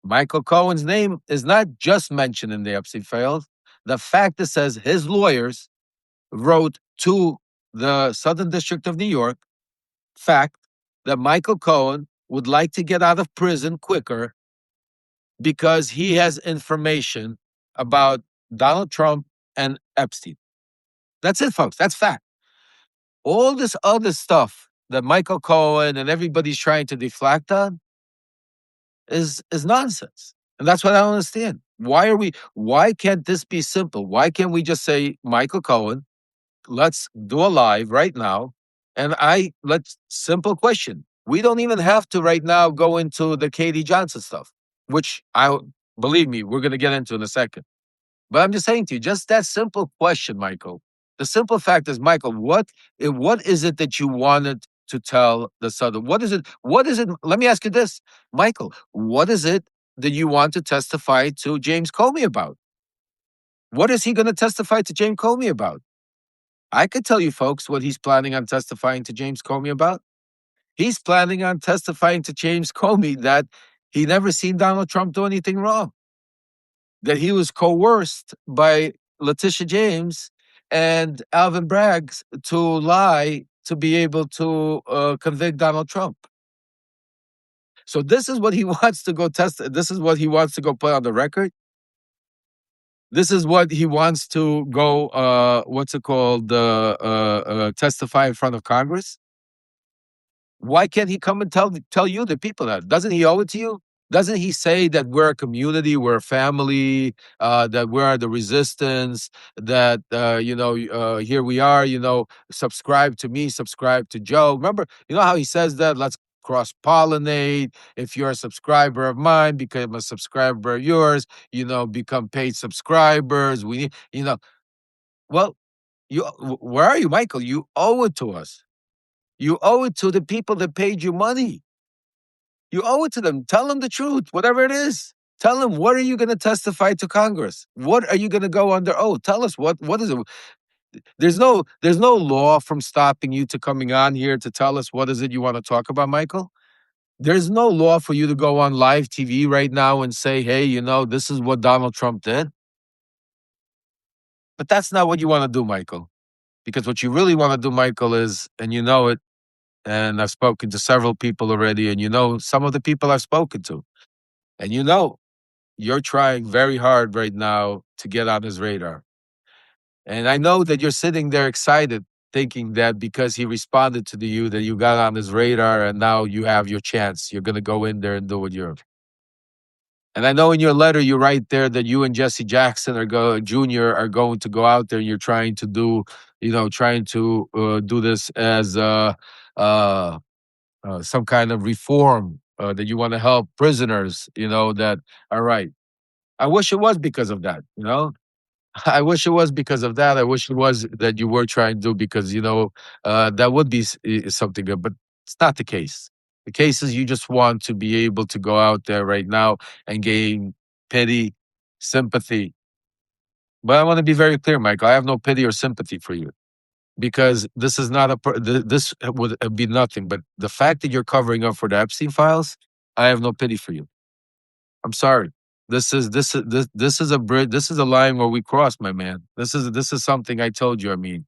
Michael Cohen's name is not just mentioned in the Epstein files. The fact that says his lawyers wrote to the Southern District of New York, fact that Michael Cohen would like to get out of prison quicker because he has information about Donald Trump and Epstein. That's it, folks. That's fact. All this other stuff that Michael Cohen and everybody's trying to deflect on is nonsense. And that's what I don't understand. Why can't this be simple? Why can't we just say, Michael Cohen, let's do a live right now. And let's simple question. We don't even have to right now go into the Katie Johnson stuff, which believe me, we're going to get into in a second. But I'm just saying to you, just that simple question, Michael. The simple fact is, Michael, what is it that you wanted to tell the Southern? What is it? Let me ask you this, Michael. What is it that you want to testify to James Comey about? What is he going to testify to James Comey about? I could tell you, folks, what he's planning on testifying to James Comey about. He's planning on testifying to James Comey that he never seen Donald Trump do anything wrong, that he was coerced by Letitia James and Alvin Bragg to lie to be able to convict Donald Trump. So this is what he wants to go test. This is what he wants to go put on the record. This is what he wants to go, testify in front of Congress. Why can't he come and tell you, the people, that? Doesn't he owe it to you? Doesn't he say that we're a community, we're a family, that we are the resistance, that, here we are, subscribe to me, subscribe to Joe. Remember, you know how he says that? Let's cross-pollinate. If you're a subscriber of mine, become a subscriber of yours, become paid subscribers. We need, well, where are you, Michael? You owe it to us. You owe it to the people that paid you money. You owe it to them. Tell them the truth, whatever it is. Tell them, what are you going to testify to Congress? What are you going to go under oath? Tell us what is it? There's no law from stopping you to coming on here to tell us what is it you want to talk about, Michael. There's no law for you to go on live TV right now and say, hey, this is what Donald Trump did. But that's not what you want to do, Michael. Because what you really want to do, Michael, is, and you know it, and I've spoken to several people already, and some of the people I've spoken to, and you're trying very hard right now to get on his radar. And I know that you're sitting there excited, thinking that because he responded to you, that you got on his radar, and now you have your chance. You're going to go in there and do what you're. And I know in your letter you write there that you and Jesse Jackson Jr. are going to go out there, and you're trying to do, do this as some kind of reform, that you want to help prisoners. That, all right. I wish it was because of that. I wish it was because of that. I wish it was that you were trying to do because that would be something good, but it's not the case. The case is you just want to be able to go out there right now and gain pity, sympathy. But I want to be very clear, Michael. I have no pity or sympathy for you because this is not this would be nothing. But the fact that you're covering up for the Epstein files, I have no pity for you. I'm sorry. This is a bridge. This is a line where we cross, my man. This is something I told you. I mean,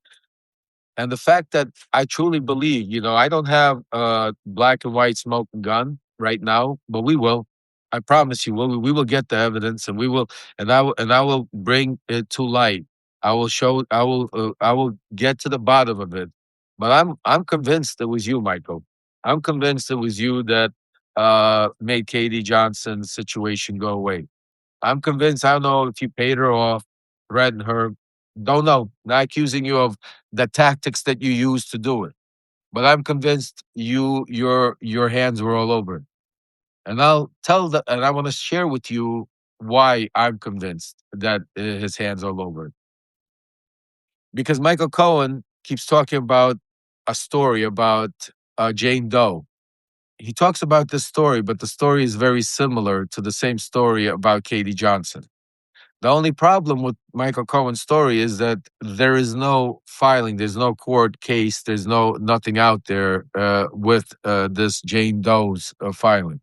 and the fact that I truly believe, I don't have a black and white smoking gun right now, but we will. I promise you, we will get the evidence, and we will, and I will bring it to light. I will show. I will get to the bottom of it. But I'm convinced it was you, Michael. I'm convinced it was you that made Katie Johnson's situation go away. I'm convinced. I don't know if you paid her off, threatened her. Don't know. Not accusing you of the tactics that you used to do it, but I'm convinced your hands were all over it. And I want to share with you why I'm convinced that his hands all over it. Because Michael Cohen keeps talking about a story about Jane Doe. He talks about this story, but the story is very similar to the same story about Katie Johnson. The only problem with Michael Cohen's story is that there is no filing, there's no court case, there's nothing out there with this Jane Doe's filing.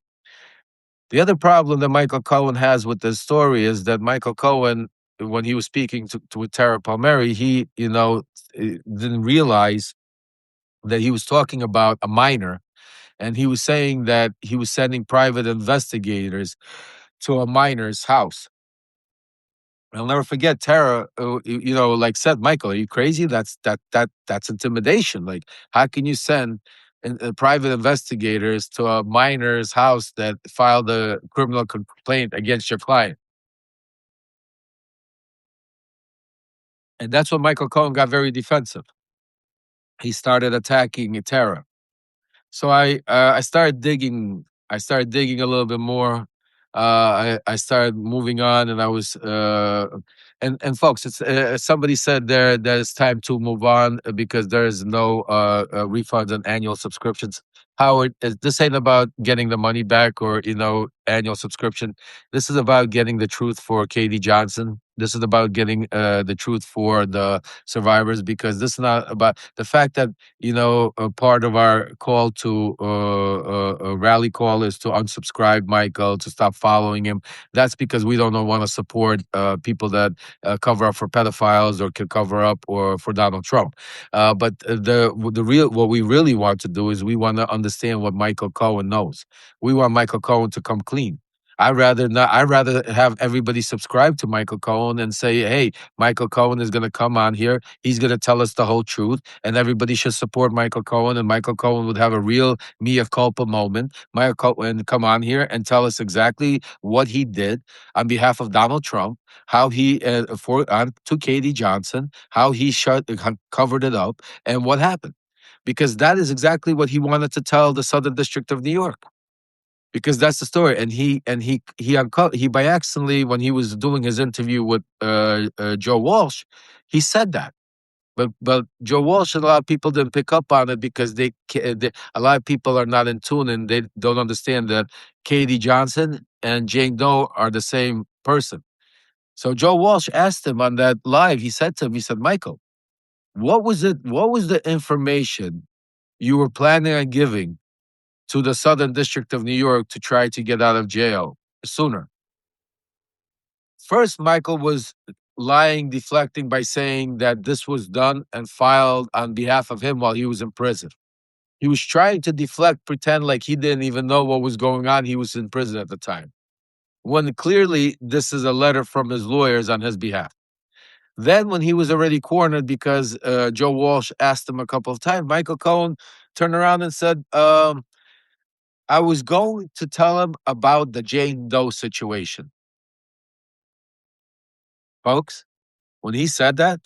The other problem that Michael Cohen has with this story is that Michael Cohen, when he was speaking to Tara Palmieri, he didn't realize that he was talking about a minor, and he was saying that he was sending private investigators to a minor's house. I'll never forget Tara. Like said, Michael, are you crazy? That's intimidation. Like, how can you send private investigators to a minor's house that filed a criminal complaint against your client? And that's when Michael Cohen got very defensive. He started attacking Tara. So I started digging. I started digging a little bit more. I started moving on, and I was and folks, it's somebody said there that it's time to move on because there is no refunds on annual subscriptions. Howard, this ain't about getting the money back or annual subscription. This is about getting the truth for Katie Johnson. This is about getting the truth for the survivors, because this is not about the fact that a part of our call to a rally call is to unsubscribe Michael, to stop following him. That's because we don't want to support people that cover up for pedophiles or can cover up or for Donald Trump. But the real what we really want to do is we want to understand what Michael Cohen knows. We want Michael Cohen to come clean. I'd rather not. I'd rather have everybody subscribe to Michael Cohen and say, "Hey, Michael Cohen is going to come on here. He's going to tell us the whole truth, and everybody should support Michael Cohen." And Michael Cohen would have a real mea culpa moment. Michael Cohen come on here and tell us exactly what he did on behalf of Donald Trump, how he to Katie Johnson, how he covered it up, and what happened, because that is exactly what he wanted to tell the Southern District of New York, because that's the story. And he by accidentally, when he was doing his interview with Joe Walsh, he said that. But Joe Walsh and a lot of people didn't pick up on it because a lot of people are not in tune, and they don't understand that Katie Johnson and Jane Doe are the same person. So Joe Walsh asked him on that live. He said to him, he said, "Michael, what was it? What was the information you were planning on giving to the Southern District of New York to try to get out of jail sooner?" First, Michael was lying, deflecting by saying that this was done and filed on behalf of him while he was in prison. He was trying to deflect, pretend like he didn't even know what was going on. He was in prison at the time, when clearly this is a letter from his lawyers on his behalf. Then, when he was already cornered because Joe Walsh asked him a couple of times, Michael Cohen turned around and said, "I was going to tell him about the Jane Doe situation." Folks, when he said that,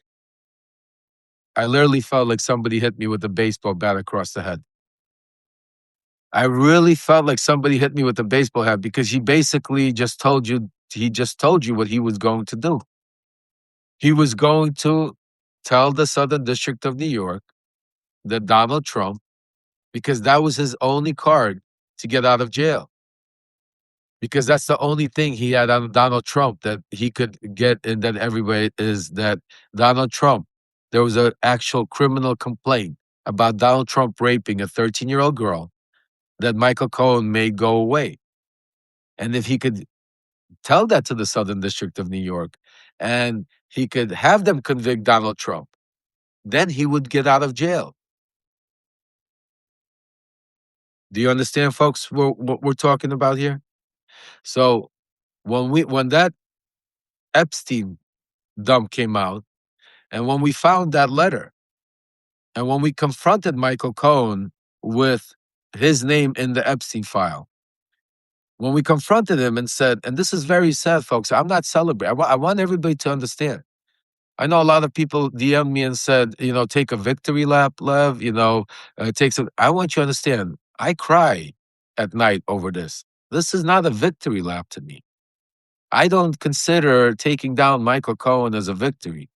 I literally felt like somebody hit me with a baseball bat across the head. I really felt like somebody hit me with a baseball bat, because he just told you what he was going to do. He was going to tell the Southern District of New York that Donald Trump, because that was his only card to get out of jail, because that's the only thing he had on Donald Trump that he could get in that everybody, is that Donald Trump, there was an actual criminal complaint about Donald Trump raping a 13-year-old girl that Michael Cohen made go away. And if he could tell that to the Southern District of New York, and he could have them convict Donald Trump, then he would get out of jail. Do you understand, folks, what we're talking about here? So when that Epstein dump came out, and when we found that letter, and when we confronted Michael Cohen with his name in the Epstein file, when we confronted him and said, and this is very sad, folks, I'm not celebrating. I want everybody to understand. I know a lot of people DM'd me and said, take a victory lap, Lev, take some. I want you to understand, I cry at night over this. This is not a victory lap to me. I don't consider taking down Michael Cohen as a victory.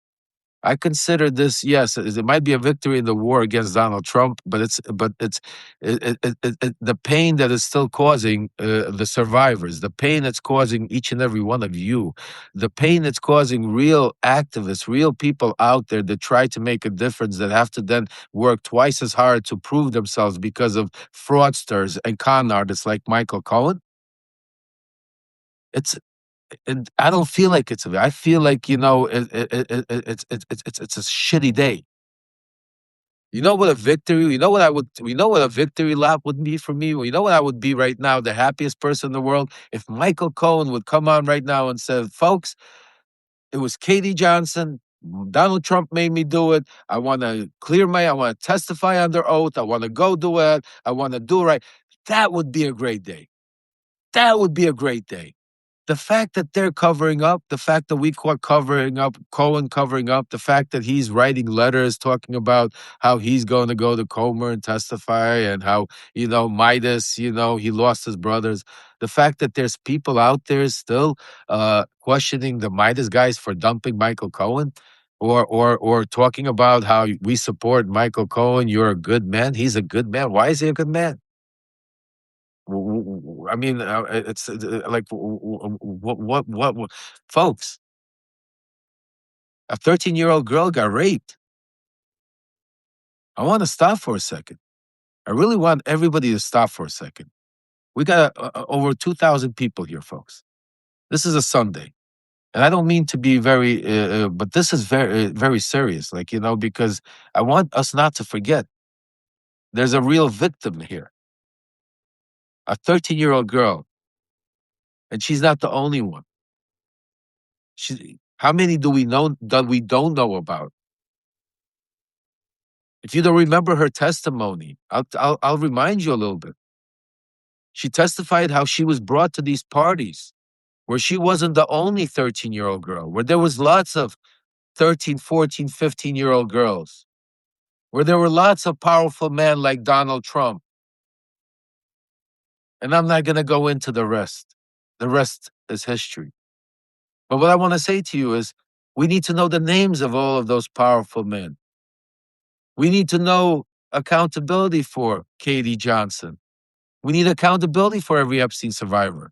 I consider this, yes, it might be a victory in the war against Donald Trump, but it's the pain that is still causing the survivors, the pain that's causing each and every one of you, the pain that's causing real activists, real people out there that try to make a difference, that have to then work twice as hard to prove themselves because of fraudsters and con artists like Michael Cohen. It's And I don't feel like it's I feel like, it's a shitty day. You know what a victory, you know what a victory lap would be for me? Well, you know what I would be right now, the happiest person in the world? If Michael Cohen would come on right now and say, folks, it was Katie Johnson. Donald Trump made me do it. I want to I want to testify under oath. I want to go do it. I want to do it right. That would be a great day. That would be a great day. The fact that they're covering up, the fact that we caught covering up, Cohen covering up, the fact that he's writing letters talking about how he's going to go to Comer and testify, and how, Midas, he lost his brothers. The fact that there's people out there still questioning the Midas guys for dumping Michael Cohen, or talking about how we support Michael Cohen, you're a good man. He's a good man. Why is he a good man? I mean, it's like what, folks? A 13-year-old girl got raped. I want to stop for a second. I really want everybody to stop for a second. We got over 2,000 people here, folks. This is a Sunday, and I don't mean to be very, but this is very, very serious. Because I want us not to forget. There's a real victim here, a 13-year-old girl, and she's not the only one. How many do we know that we don't know about? If you don't remember her testimony, I'll remind you a little bit. She testified how she was brought to these parties where she wasn't the only 13-year-old girl, where there was lots of 13, 14, 15-year-old girls, where there were lots of powerful men like Donald Trump. And I'm not going to go into the rest. The rest is history. But what I want to say to you is, we need to know the names of all of those powerful men. We need to know accountability for Katie Johnson. We need accountability for every Epstein survivor.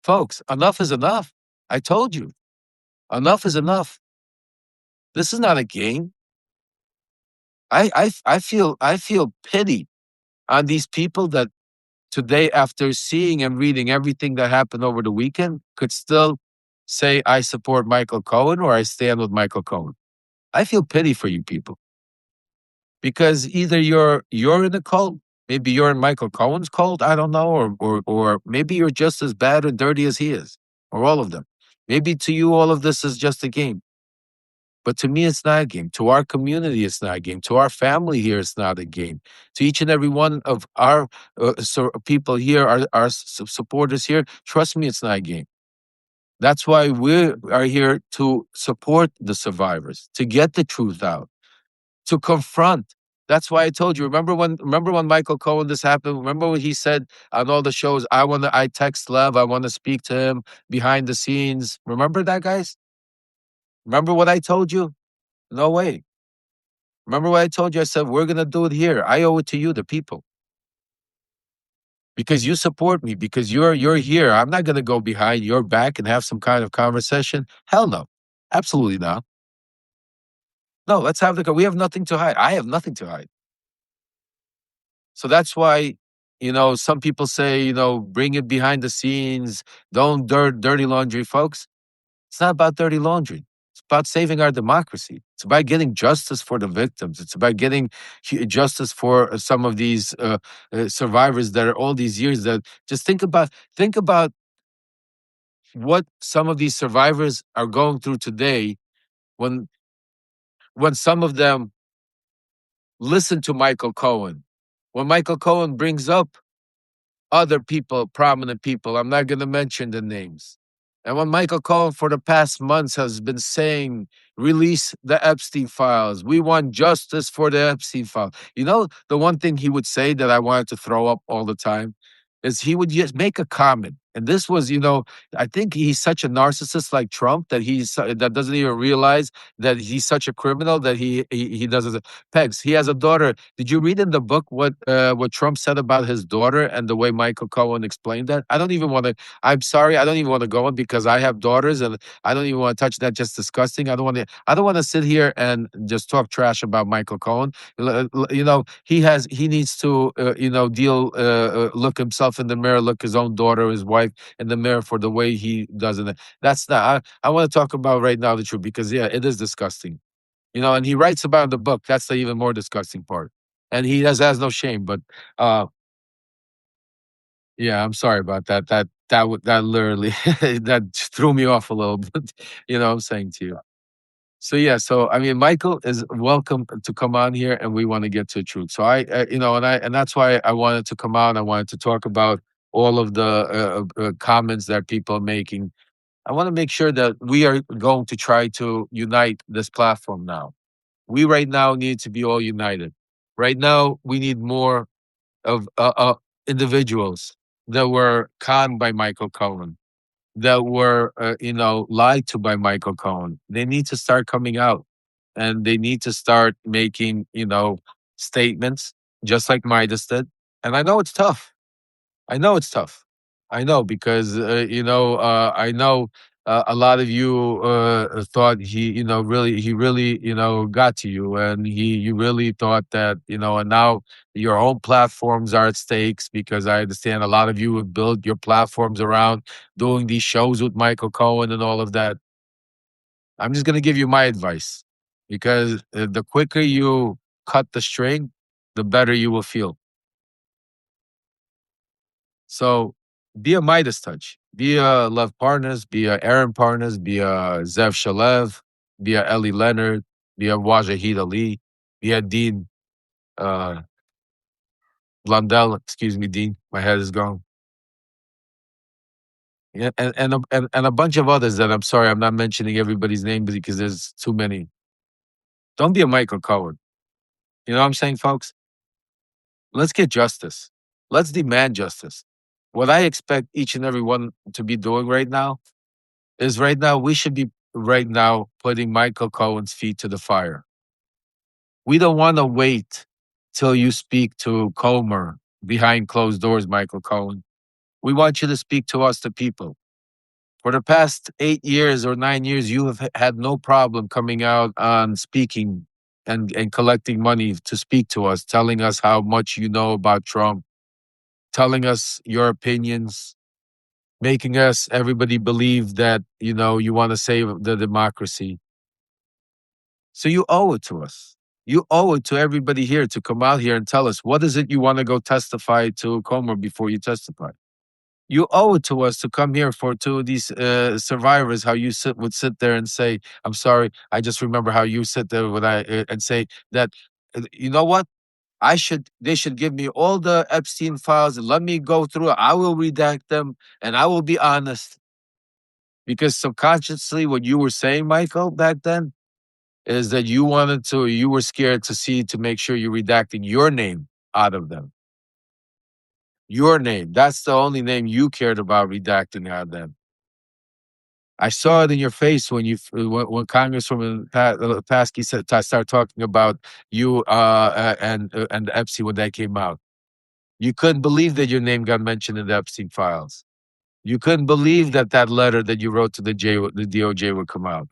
Folks, enough is enough. I told you, enough is enough. This is not a game. I feel pity on these people that today, after seeing and reading everything that happened over the weekend, could still say, I support Michael Cohen, or I stand with Michael Cohen. I feel pity for you people. Because either you're in a cult, maybe you're in Michael Cohen's cult, I don't know, or maybe you're just as bad and dirty as he is, or all of them. Maybe to you, all of this is just a game. But to me, it's not a game. To our community, it's not a game. To our family here, it's not a game. To each and every one of our people here, our supporters here, trust me, it's not a game. That's why we are here to support the survivors, to get the truth out, to confront. That's why I told you. Remember when Michael Cohen this happened? Remember what he said on all the shows? I text Lev. I want to speak to him behind the scenes. Remember that, guys? Remember what I told you? No way. Remember what I told you? I said, we're gonna do it here. I owe it to you, the people. Because you support me, because you're here. I'm not gonna go behind your back and have some kind of conversation. Hell no. Absolutely not. No, let's have we have nothing to hide. I have nothing to hide. So that's why Some people say, bring it behind the scenes, don't dirty laundry, folks. It's not about dirty laundry. It's about saving our democracy. It's about getting justice for the victims. It's about getting justice for some of these survivors that are all these years. That just think about what some of these survivors are going through today when some of them listen to Michael Cohen. When Michael Cohen brings up other people, prominent people. I'm not going to mention the names. And when Michael Cohen for the past months has been saying, release the Epstein files. We want justice for the Epstein file. The one thing he would say that I wanted to throw up all the time is he would just make a comment. And this was, I think he's such a narcissist like Trump that doesn't even realize that he's such a criminal that he doesn't pegs. He has a daughter. Did you read in the book what Trump said about his daughter and the way Michael Cohen explained that? I don't even want to. I'm sorry, I don't even want to go on because I have daughters and I don't even want to touch that. Just disgusting. I don't want to. I don't want to sit here and just talk trash about Michael Cohen. He needs to look himself in the mirror, look his own daughter, his wife in the mirror for the way he does it. That's not. I want to talk about right now the truth because yeah, it is disgusting. And he writes about it in the book. That's the even more disgusting part. And he has no shame. But uh, yeah, I'm sorry about that. That literally that threw me off a little bit. I'm saying to you. So yeah, so I mean, Michael is welcome to come on here, and we want to get to the truth. So and that's why I wanted to come on. I wanted to talk about all of the comments that people are making. I want to make sure that we are going to try to unite this platform now. We right now need to be all united. Right now, we need more of individuals that were conned by Michael Cohen, that were, lied to by Michael Cohen. They need to start coming out and they need to start making, statements just like Midas did. And I know it's tough. I know it's tough. I know because I know a lot of you thought he really got to you, and you really thought that and now your own platforms are at stakes because I understand a lot of you have built your platforms around doing these shows with Michael Cohen and all of that. I'm just gonna give you my advice because the quicker you cut the string, the better you will feel. So be a MeidasTouch, be a Lev Partners, be a Aaron Partners, be a Zev Shalev, be a Ellie Leonard, be a Wajahid Ali, be a Dean uh, Blundell. Excuse me, Dean. My head is gone. Yeah, and a bunch of others that I'm sorry I'm not mentioning everybody's name because there's too many. Don't be a Michael Cohen. You know what I'm saying, folks? Let's get justice. Let's demand justice. What I expect each and every one to be doing right now is right now we should be right now putting Michael Cohen's feet to the fire. We don't want to wait till you speak to Comer behind closed doors, Michael Cohen. We want you to speak to us, the people. For the past 8 years or 9 years, you have had no problem coming out on speaking and collecting money to speak to us, telling us how much you know about Trump, telling us your opinions, making us everybody believe that you want to save the democracy. So you owe it to us. You owe it to everybody here to come out here and tell us what is it you want to go testify to Comer before you testify. You owe it to us to come here for two of these survivors. How you would sit there and say, "I'm sorry." I just remember how you sit there and say that, you know what? They should give me all the Epstein files and let me go through it. I will redact them and I will be honest. Because subconsciously, what you were saying, Michael, back then, is that you were scared to make sure you redacted your name out of them. Your name. That's the only name you cared about redacting out of them. I saw it in your face when when Congresswoman Paskey started talking about you and the Epstein when that came out. You couldn't believe that your name got mentioned in the Epstein files. You couldn't believe that that letter that you wrote to the DOJ would come out.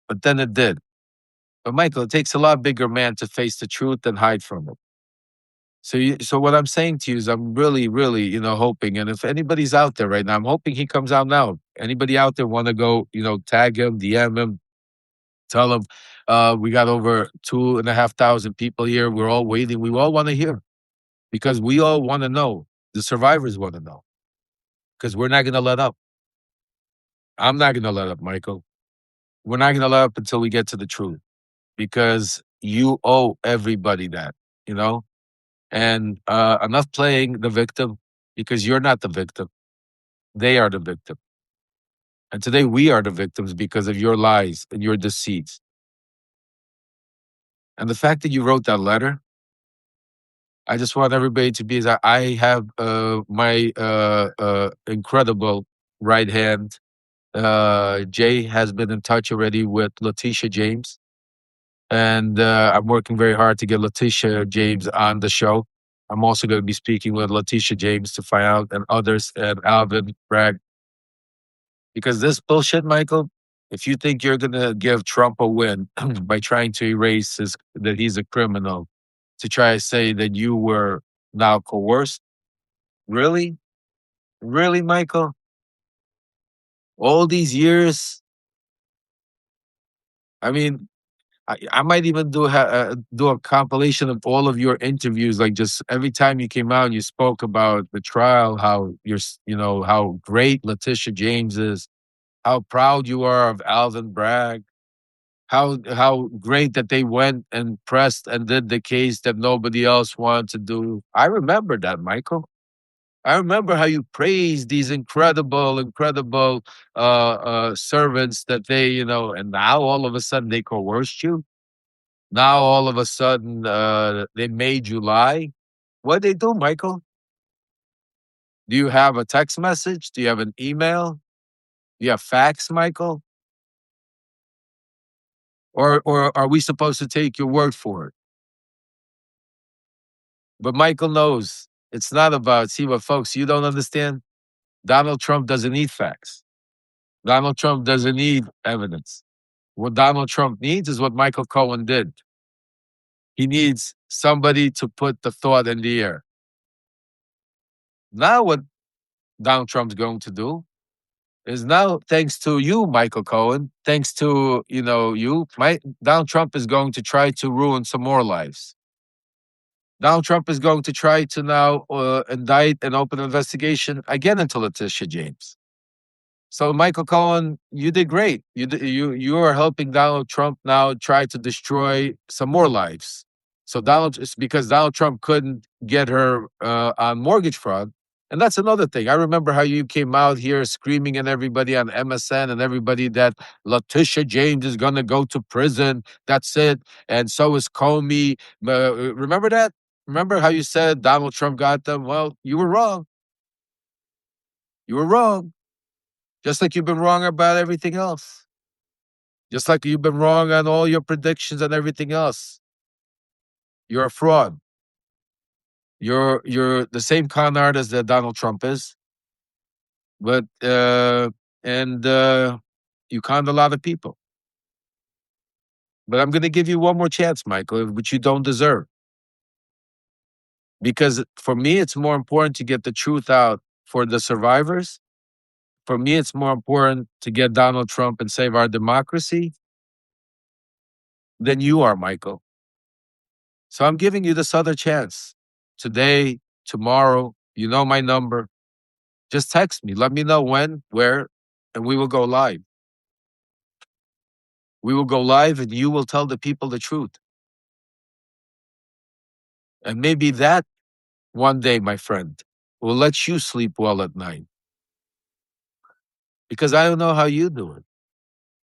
But then it did. But Michael, it takes a lot bigger man to face the truth than hide from it. So what I'm saying to you is I'm really, really, hoping. And if anybody's out there right now, I'm hoping he comes out now. Anybody out there want to go, tag him, DM him, tell him, we got over 2,500 people here. We're all waiting. We all want to hear because we all want to know. The survivors want to know because we're not going to let up. I'm not going to let up, Michael. We're not going to let up until we get to the truth because you owe everybody that, you know? And enough playing the victim because you're not the victim. They are the victim. And today we are the victims because of your lies and your deceits. And the fact that you wrote that letter, I just want everybody to be as I have my incredible right hand. Jay has been in touch already with Letitia James. And I'm working very hard to get Letitia James on the show. I'm also going to be speaking with Letitia James to find out and others and Alvin Bragg. Because this bullshit, Michael, if you think you're going to give Trump a win by trying to erase that he's a criminal, to try to say that you were now coerced, really? Really, Michael? All these years? I mean, I might even do a compilation of all of your interviews, like just every time you came out and you spoke about the trial, how how great Letitia James is, how proud you are of Alvin Bragg, how great that they went and pressed and did the case that nobody else wanted to do. I remember that, Michael. I remember how you praised these incredible servants that they, and now all of a sudden they coerced you. Now all of a sudden they made you lie. What they do, Michael? Do you have a text message? Do you have an email? Do you have fax, Michael? Or are we supposed to take your word for it? But Michael knows it's not about, see what folks, you don't understand? Donald Trump doesn't need facts. Donald Trump doesn't need evidence. What Donald Trump needs is what Michael Cohen did. He needs somebody to put the thought in the air. Now what Donald Trump's going to do is now, thanks to you, Michael Cohen, thanks to Donald Trump is going to try to ruin some more lives. Donald Trump is going to try to now indict and open an investigation again into Letitia James. So, Michael Cohen, you did great. You are helping Donald Trump now try to destroy some more lives. So it's because Donald Trump couldn't get her on mortgage fraud. And that's another thing. I remember how you came out here screaming at everybody on MSN and everybody that Letitia James is going to go to prison. That's it. And so is Comey. Remember that? Remember how you said Donald Trump got them? Well, you were wrong. You were wrong. Just like you've been wrong about everything else. Just like you've been wrong on all your predictions and everything else. You're a fraud. You're the same con artist that Donald Trump is, but and you conned a lot of people. But I'm going to give you one more chance, Michael, which you don't deserve. Because for me, it's more important to get the truth out for the survivors. For me, it's more important to get Donald Trump and save our democracy than you are, Michael. So I'm giving you this other chance. Today, tomorrow, you know my number. Just text me. Let me know when, where, and we will go live. We will go live and you will tell the people the truth. And maybe that one day, my friend, will let you sleep well at night. Because I don't know how you do it.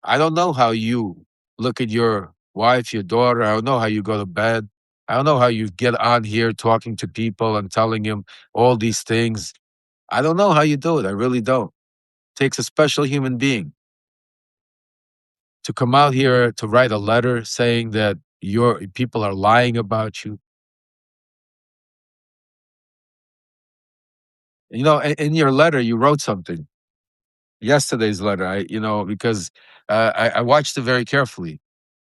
I don't know how you look at your wife, your daughter. I don't know how you go to bed. I don't know how you get on here talking to people and telling them all these things. I don't know how you do it. I really don't. It takes a special human being to come out here to write a letter saying that your people are lying about you. In your letter, you wrote something. Yesterday's letter, because I watched it very carefully.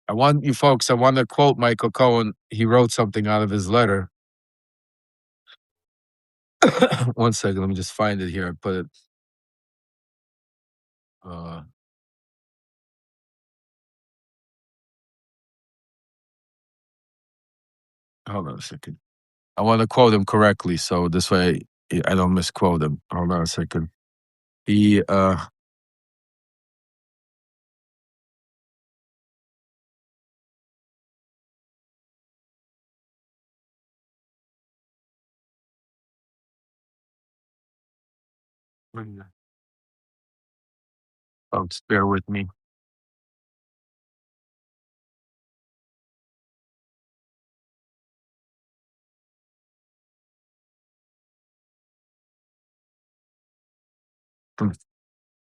I want to quote Michael Cohen. He wrote something out of his letter. One second, let me just find it here. I put it. Uh, Hold on a second. I want to quote him correctly, so this way I don't misquote him. Hold on a second. He folks, bear with me.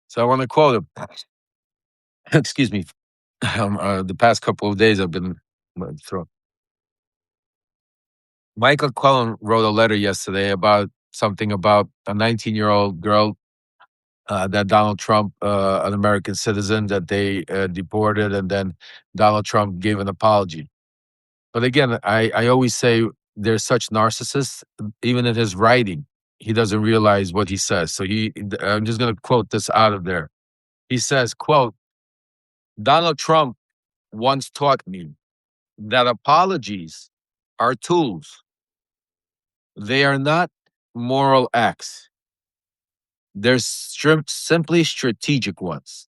So I want to quote him. Excuse me. The past couple of days I've been through. Michael Cohen wrote a letter yesterday about something about a 19-year-old girl that Donald Trump, an American citizen, that they deported, and then Donald Trump gave an apology. But again, I always say there's such narcissists, even in his writing, he doesn't realize what he says. So I'm just going to quote this out of there. He says, quote, Donald Trump once taught me that apologies are tools. They are not moral acts. They're simply strategic ones.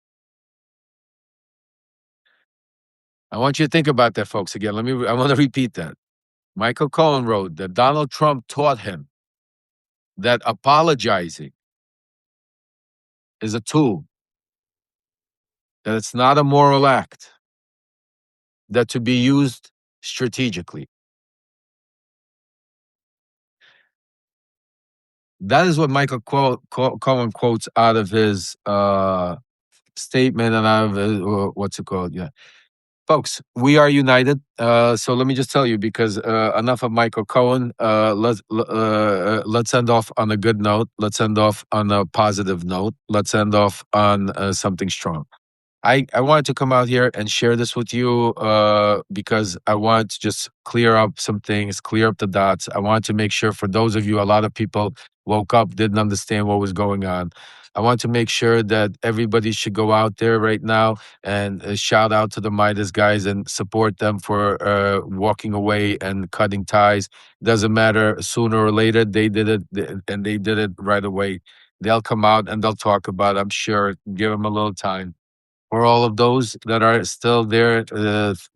I want you to think about that, folks. Again, I want to repeat that. Michael Cohen wrote that Donald Trump taught him that apologizing is a tool, that it's not a moral act, that to be used strategically. That is what Michael Cohen quotes out of his statement and out of his, what's it called? Yeah. Folks, we are united. So let me just tell you, because enough of Michael Cohen. Let's end off on a good note. Let's end off on a positive note. Let's end off on something strong. I wanted to come out here and share this with you because I want to just clear up some things, clear up the dots. I want to make sure for those of you, a lot of people woke up, didn't understand what was going on. I want to make sure that everybody should go out there right now and shout out to the Midas guys and support them for walking away and cutting ties. Doesn't matter, sooner or later, they did it, and they did it right away. They'll come out and they'll talk about it, I'm sure. Give them a little time. For all of those that are still there,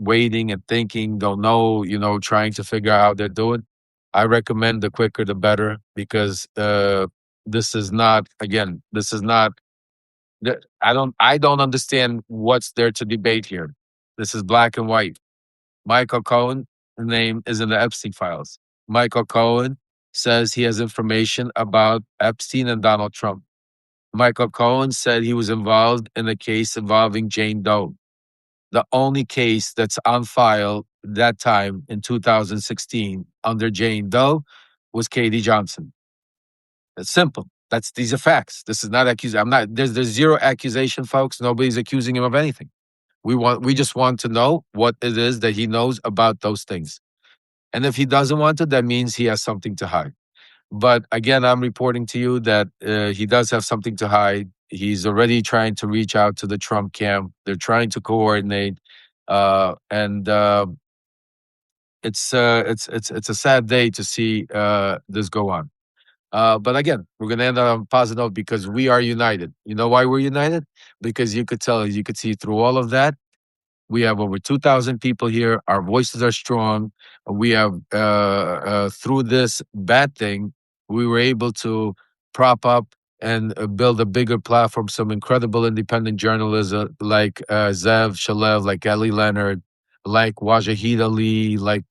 waiting and thinking, don't know, trying to figure out how they're doing, I recommend the quicker the better, because this is not, again, this is not. I don't understand what's there to debate here. This is black and white. Michael Cohen, the name is in the Epstein files. Michael Cohen says he has information about Epstein and Donald Trump. Michael Cohen said he was involved in a case involving Jane Doe. The only case that's on file that time in 2016 under Jane Doe was Katie Johnson. It's simple. These are facts. This is not accusation. I'm not. There's zero accusation, folks. Nobody's accusing him of anything. We just want to know what it is that he knows about those things. And if he doesn't want it, that means he has something to hide. But again, I'm reporting to you that he does have something to hide. He's already trying to reach out to the Trump camp. They're trying to coordinate, and it's a sad day to see this go on. But again, we're gonna end on a positive note because we are united. You know why we're united? Because you could see through all of that. We have over 2,000 people here. Our voices are strong. We have, through this bad thing, we were able to prop up and build a bigger platform, some incredible independent journalism like Zev Shalev, like Ellie Leonard, like Wajahid Ali, like,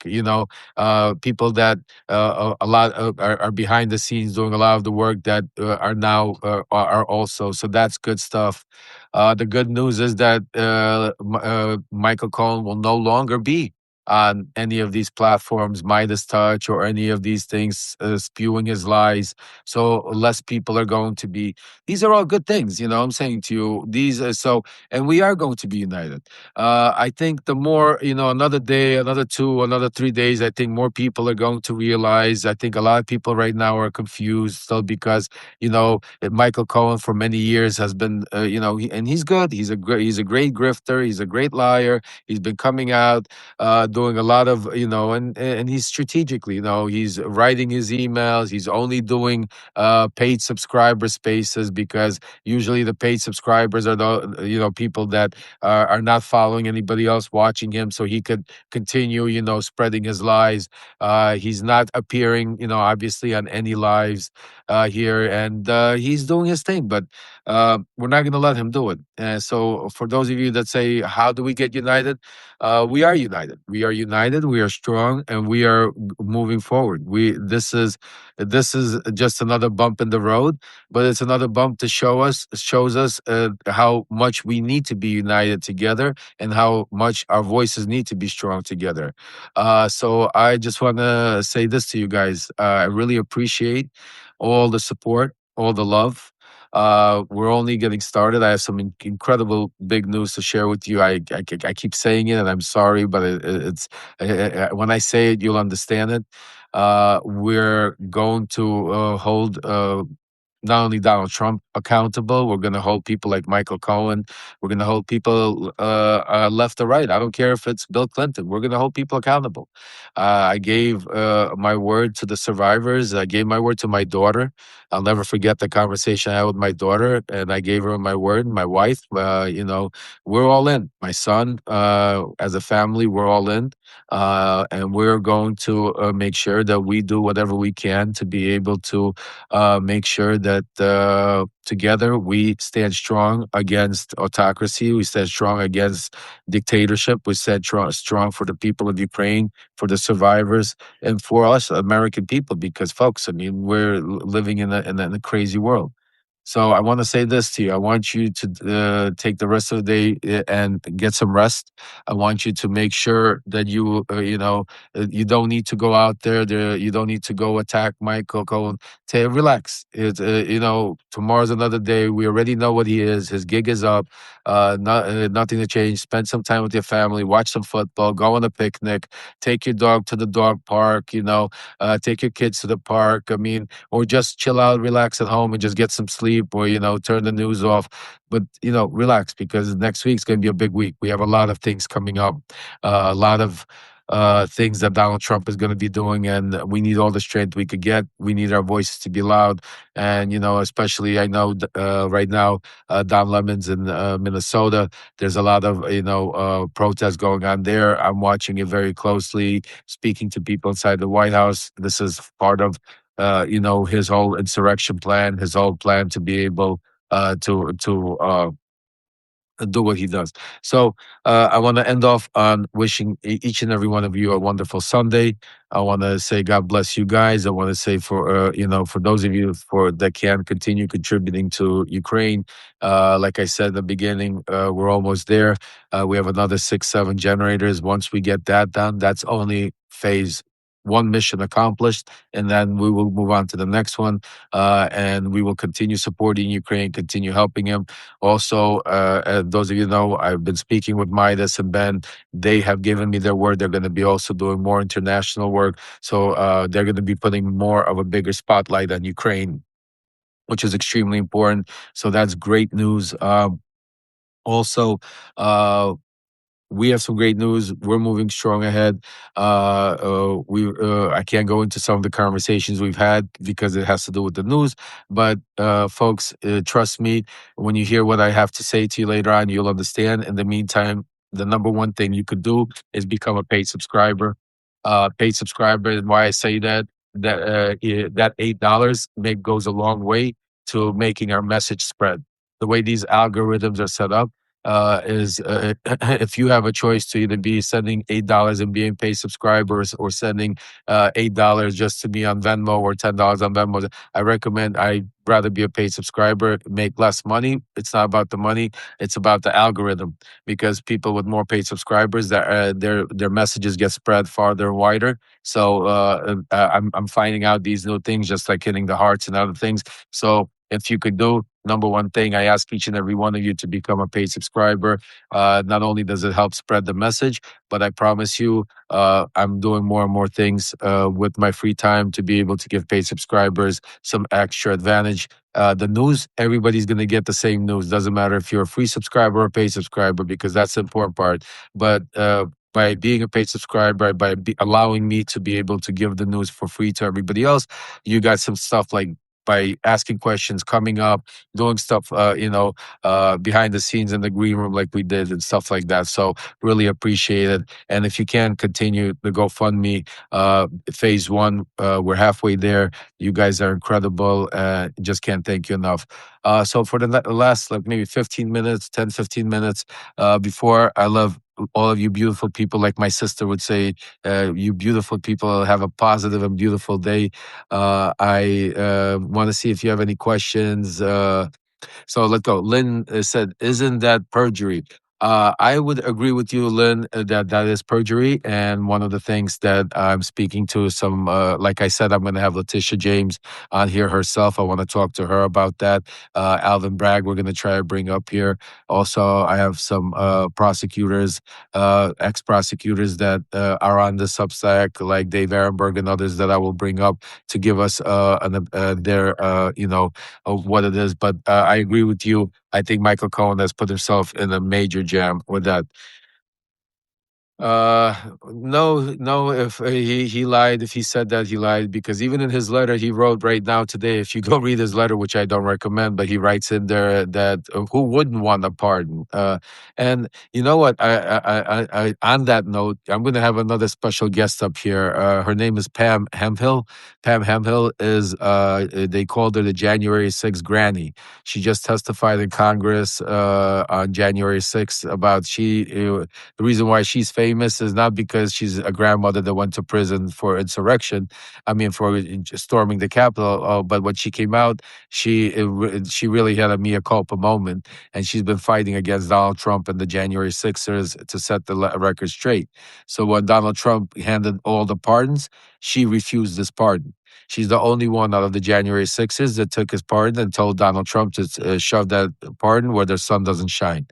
people that a lot are behind the scenes doing a lot of the work that are now are also. So that's good stuff. The good news is that Michael Cohen will no longer be on any of these platforms, MeidasTouch or any of these things, spewing his lies. So less people are going to be. These are all good things, I'm saying to you. These are so, and we are going to be united. I think the more, another day, another two, another 3 days, I think more people are going to realize. I think a lot of people right now are confused still because, Michael Cohen for many years has been, and he's good. He's a great grifter. He's a great liar. He's been coming out, doing a lot of, and he's strategically, he's writing his emails. He's only doing paid subscriber spaces because usually the paid subscribers are the, people that are not following anybody else watching him, so he could continue, spreading his lies. He's not appearing, obviously on any lives here, and he's doing his thing, but we're not going to let him do it. So for those of you that say, how do we get united? We are united. We are united. We are strong, and we are moving forward. This is just another bump in the road, but it's another bump to shows us how much we need to be united together, and how much our voices need to be strong together. So I just want to say this to you guys. I really appreciate all the support, all the love. We're only getting started. I have some incredible big news to share with you. I keep saying it, and I'm sorry, but it's when I say it, you'll understand it. We're going to hold not only Donald Trump accountable. We're going to hold people like Michael Cohen. We're going to hold people left or right. I don't care if it's Bill Clinton. We're going to hold people accountable. I gave my word to the survivors. I gave my word to my daughter. I'll never forget the conversation I had with my daughter, and I gave her my word. My wife, we're all in. My son, as a family, we're all in, and we're going to make sure that we do whatever we can to be able to make sure that together we stand strong against autocracy. We stand strong against dictatorship. We stand strong for the people of Ukraine, for the survivors, and for us American people. Because, folks, I mean, we're living in a crazy world. So I want to say this to you. I want you to take the rest of the day and get some rest. I want you to make sure that you don't need to go out there. You don't need to go attack Michael Cohen. Relax. Tomorrow's another day. We already know what he is. His gig is up. Nothing to change. Spend some time with your family. Watch some football. Go on a picnic. Take your dog to the dog park. Take your kids to the park. I mean, or just chill out, relax at home, and just get some sleep, or turn the news off. But relax, because next week's going to be a big week. We have a lot of things coming up, a lot of things that Donald Trump is going to be doing, and we need all the strength we could get. We need our voices to be loud, and especially I know right now, Don Lemon's in Minnesota. There's a lot of protests going on there. I'm watching it very closely, speaking to people inside the White House. This is part of his whole insurrection plan, his whole plan to be able to do what he does. So I want to end off on wishing each and every one of you a wonderful Sunday. I want to say God bless you guys. I want to say for those of you that can continue contributing to Ukraine. Like I said in the beginning, we're almost there. We have another 6, 7 generators. Once we get that done, that's only phase one mission accomplished, and then we will move on to the next one, and we will continue supporting Ukraine, continue helping him. Also, those of you know, I've been speaking with Midas and Ben. They have given me their word. They're going to be also doing more international work. So they're going to be putting more of a bigger spotlight on Ukraine, which is extremely important. So that's great news. Also, we have some great news. We're moving strong ahead. I can't go into some of the conversations we've had because it has to do with the news. But folks, trust me, when you hear what I have to say to you later on, you'll understand. In the meantime, the number one thing you could do is become a paid subscriber. Paid subscriber, and why I say that $8 goes a long way to making our message spread. The way these algorithms are set up, is if you have a choice to either be sending $8 and being paid subscribers, or sending $8 just to be on Venmo, or $10 on Venmo, I recommend I rather be a paid subscriber, make less money. It's not about the money; it's about the algorithm. Because people with more paid subscribers, that their messages get spread farther and wider. So I'm finding out these new things, just like hitting the hearts and other things. So if you could do number one thing, I ask each and every one of you to become a paid subscriber. Not only does it help spread the message, but I promise you, I'm doing more and more things with my free time to be able to give paid subscribers some extra advantage. The news, everybody's going to get the same news. Doesn't matter if you're a free subscriber or a paid subscriber, because that's the important part. But by being a paid subscriber, by allowing me to be able to give the news for free to everybody else, you got some stuff like, by asking questions, coming up, doing stuff, behind the scenes in the green room like we did, and stuff like that. So really appreciate it. And if you can continue the GoFundMe, phase one, we're halfway there. You guys are incredible. Just can't thank you enough. So for the last, like, maybe 15 minutes, 10, 15 minutes, before I love all of you beautiful people, like my sister would say, you beautiful people have a positive and beautiful day. I want to see if you have any questions. So let's go. Lynn said, "Isn't that perjury?" I would agree with you, Lynn, that that is perjury. And one of the things that I'm speaking to some, like I said, I'm going to have Letitia James on here herself. I want to talk to her about that. Alvin Bragg, we're going to try to bring up here. Also, I have some prosecutors, ex-prosecutors that are on the Substack, like Dave Ehrenberg and others, that I will bring up to give us their, of what it is. But I agree with you. I think Michael Cohen has put himself in a major jam with that. Uh, no, no. If he lied, if he said that, he lied, because even in his letter he wrote right now today, if you go read his letter, which I don't recommend, but he writes in there that who wouldn't want a pardon? And you know what? On that note, I'm going to have another special guest up here. Her name is Pam Hemhill. Pam Hemhill is they called her the January 6th granny. She just testified in Congress on January 6th about the reason why she's famous is not because she's a grandmother that went to prison for insurrection. I mean, for storming the Capitol. But when she came out, she really had a mea culpa moment, and she's been fighting against Donald Trump and the January Sixers to set the record straight. So when Donald Trump handed all the pardons, she refused this pardon. She's the only one out of the January Sixers that took his pardon and told Donald Trump to shove that pardon where the sun doesn't shine.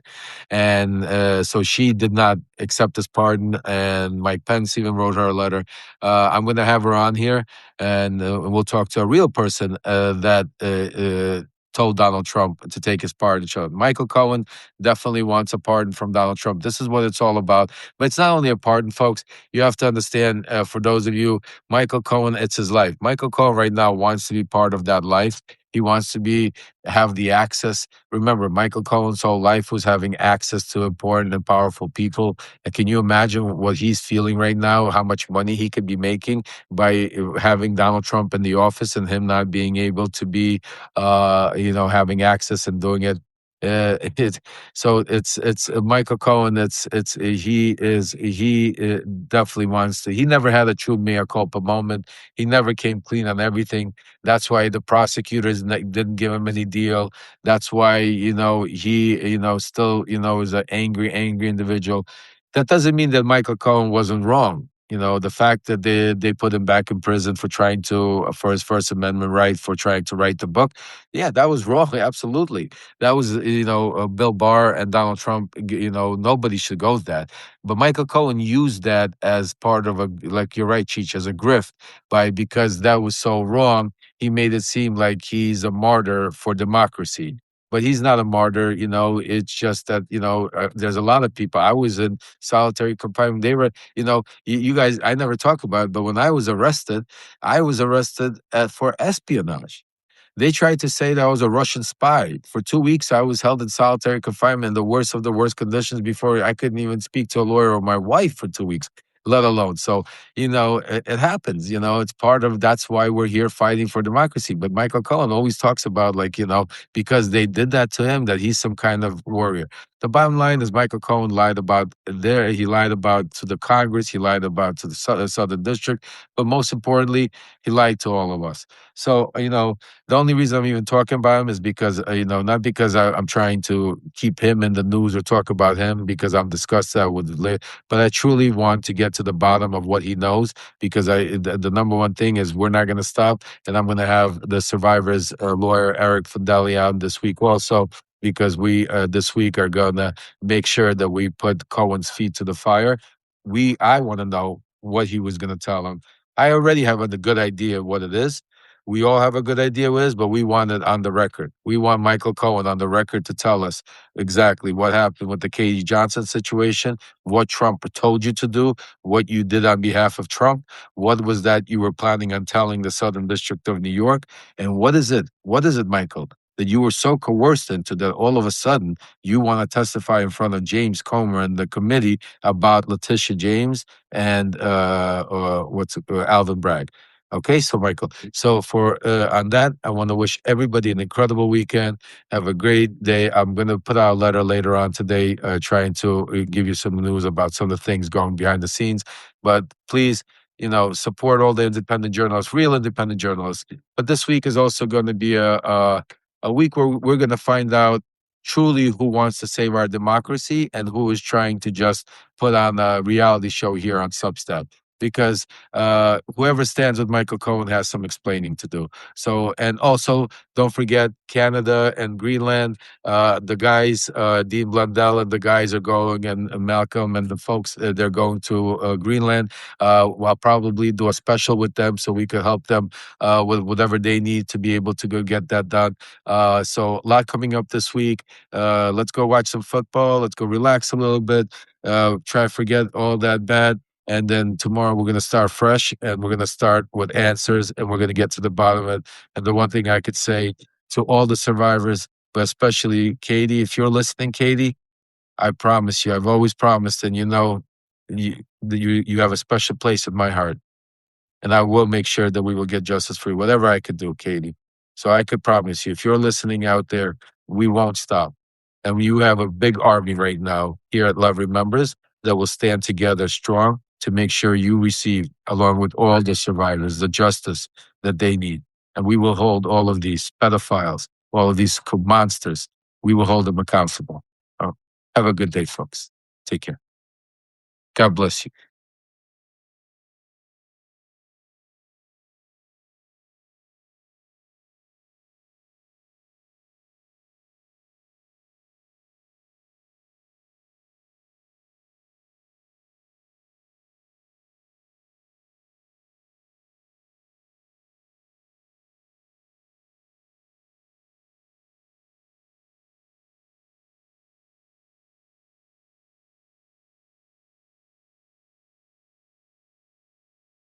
And so she did not accept this pardon. And Mike Pence even wrote her a letter. I'm going to have her on here, and we'll talk to a real person that told Donald Trump to take his pardon. So Michael Cohen definitely wants a pardon from Donald Trump. This is what it's all about. But it's not only a pardon, folks. You have to understand, for those of you, Michael Cohen, it's his life. Michael Cohen right now wants to be part of that life. He wants to have the access. Remember, Michael Cohen's whole life was having access to important and powerful people. And can you imagine what he's feeling right now? How much money he could be making by having Donald Trump in the office, and him not being able to be, having access and doing it. So it's Michael Cohen. He definitely wants to. He never had a true mea culpa moment. He never came clean on everything. That's why the prosecutors didn't give him any deal. That's why he still is an angry individual. That doesn't mean that Michael Cohen wasn't wrong. The fact that they put him back in prison for his First Amendment right, for trying to write the book, yeah, that was wrong. Absolutely, that was Bill Barr and Donald Trump. Nobody should go with that. But Michael Cohen used that as part of like you're right, Cheech, as a grift, because that was so wrong. He made it seem like he's a martyr for democracy. But he's not a martyr. It's just that there's a lot of people. I was in solitary confinement. They were, you guys, I never talk about it, but when I was arrested for espionage. They tried to say that I was a Russian spy. For 2 weeks, I was held in solitary confinement in the worst of the worst conditions, before I couldn't even speak to a lawyer or my wife for 2 weeks, let alone. So, it happens. It's part of that's why we're here fighting for democracy. But Michael Cohen always talks about, like, because they did that to him, that he's some kind of warrior. The bottom line is Michael Cohen lied about there. He lied about to the Congress. He lied about to the Southern District. But most importantly, he lied to all of us. So, the only reason I'm even talking about him is because, not because I'm trying to keep him in the news or talk about him because I'm disgusted with it, but I truly want to get to the bottom of what he knows because the number one thing is we're not going to stop. And I'm going to have the survivors lawyer, Eric Fideli, on this week also because we this week are going to make sure that we put Cohen's feet to the fire. I want to know what he was going to tell him. I already have a good idea of what it is. We all have a good idea what it is, but we want it on the record. We want Michael Cohen on the record to tell us exactly what happened with the Katie Johnson situation, what Trump told you to do, what you did on behalf of Trump, what was that you were planning on telling the Southern District of New York, and what is it? What is it, Michael, that you were so coerced into that all of a sudden you want to testify in front of James Comer and the committee about Letitia James and Alvin Bragg? Okay, so Michael, so for on that, I want to wish everybody an incredible weekend. Have a great day. I'm going to put out a letter later on today, trying to give you some news about some of the things going behind the scenes. But please, support all the independent journalists, real independent journalists. But this week is also going to be a week where we're going to find out truly who wants to save our democracy and who is trying to just put on a reality show here on Substack. Because whoever stands with Michael Cohen has some explaining to do. So, and also don't forget Canada and Greenland. The guys, Dean Blundell and the guys are going, and Malcolm and the folks, they're going to Greenland. I'll probably do a special with them so we could help them with whatever they need to be able to go get that done. So, a lot coming up this week. Let's go watch some football. Let's go relax a little bit. Try to forget all that bad. And then tomorrow we're going to start fresh and we're going to start with answers and we're going to get to the bottom of it. And the one thing I could say to all the survivors, but especially Katie, if you're listening, Katie, I promise you, I've always promised, and you have a special place in my heart. And I will make sure that we will get justice for you, whatever I could do, Katie. So I could promise you, if you're listening out there, we won't stop. And you have a big army right now here at Lev Remembers that will stand together strong to make sure you receive, along with all the survivors, the justice that they need. And we will hold all of these pedophiles, all of these monsters, we will hold them accountable. Have a good day, folks. Take care. God bless you.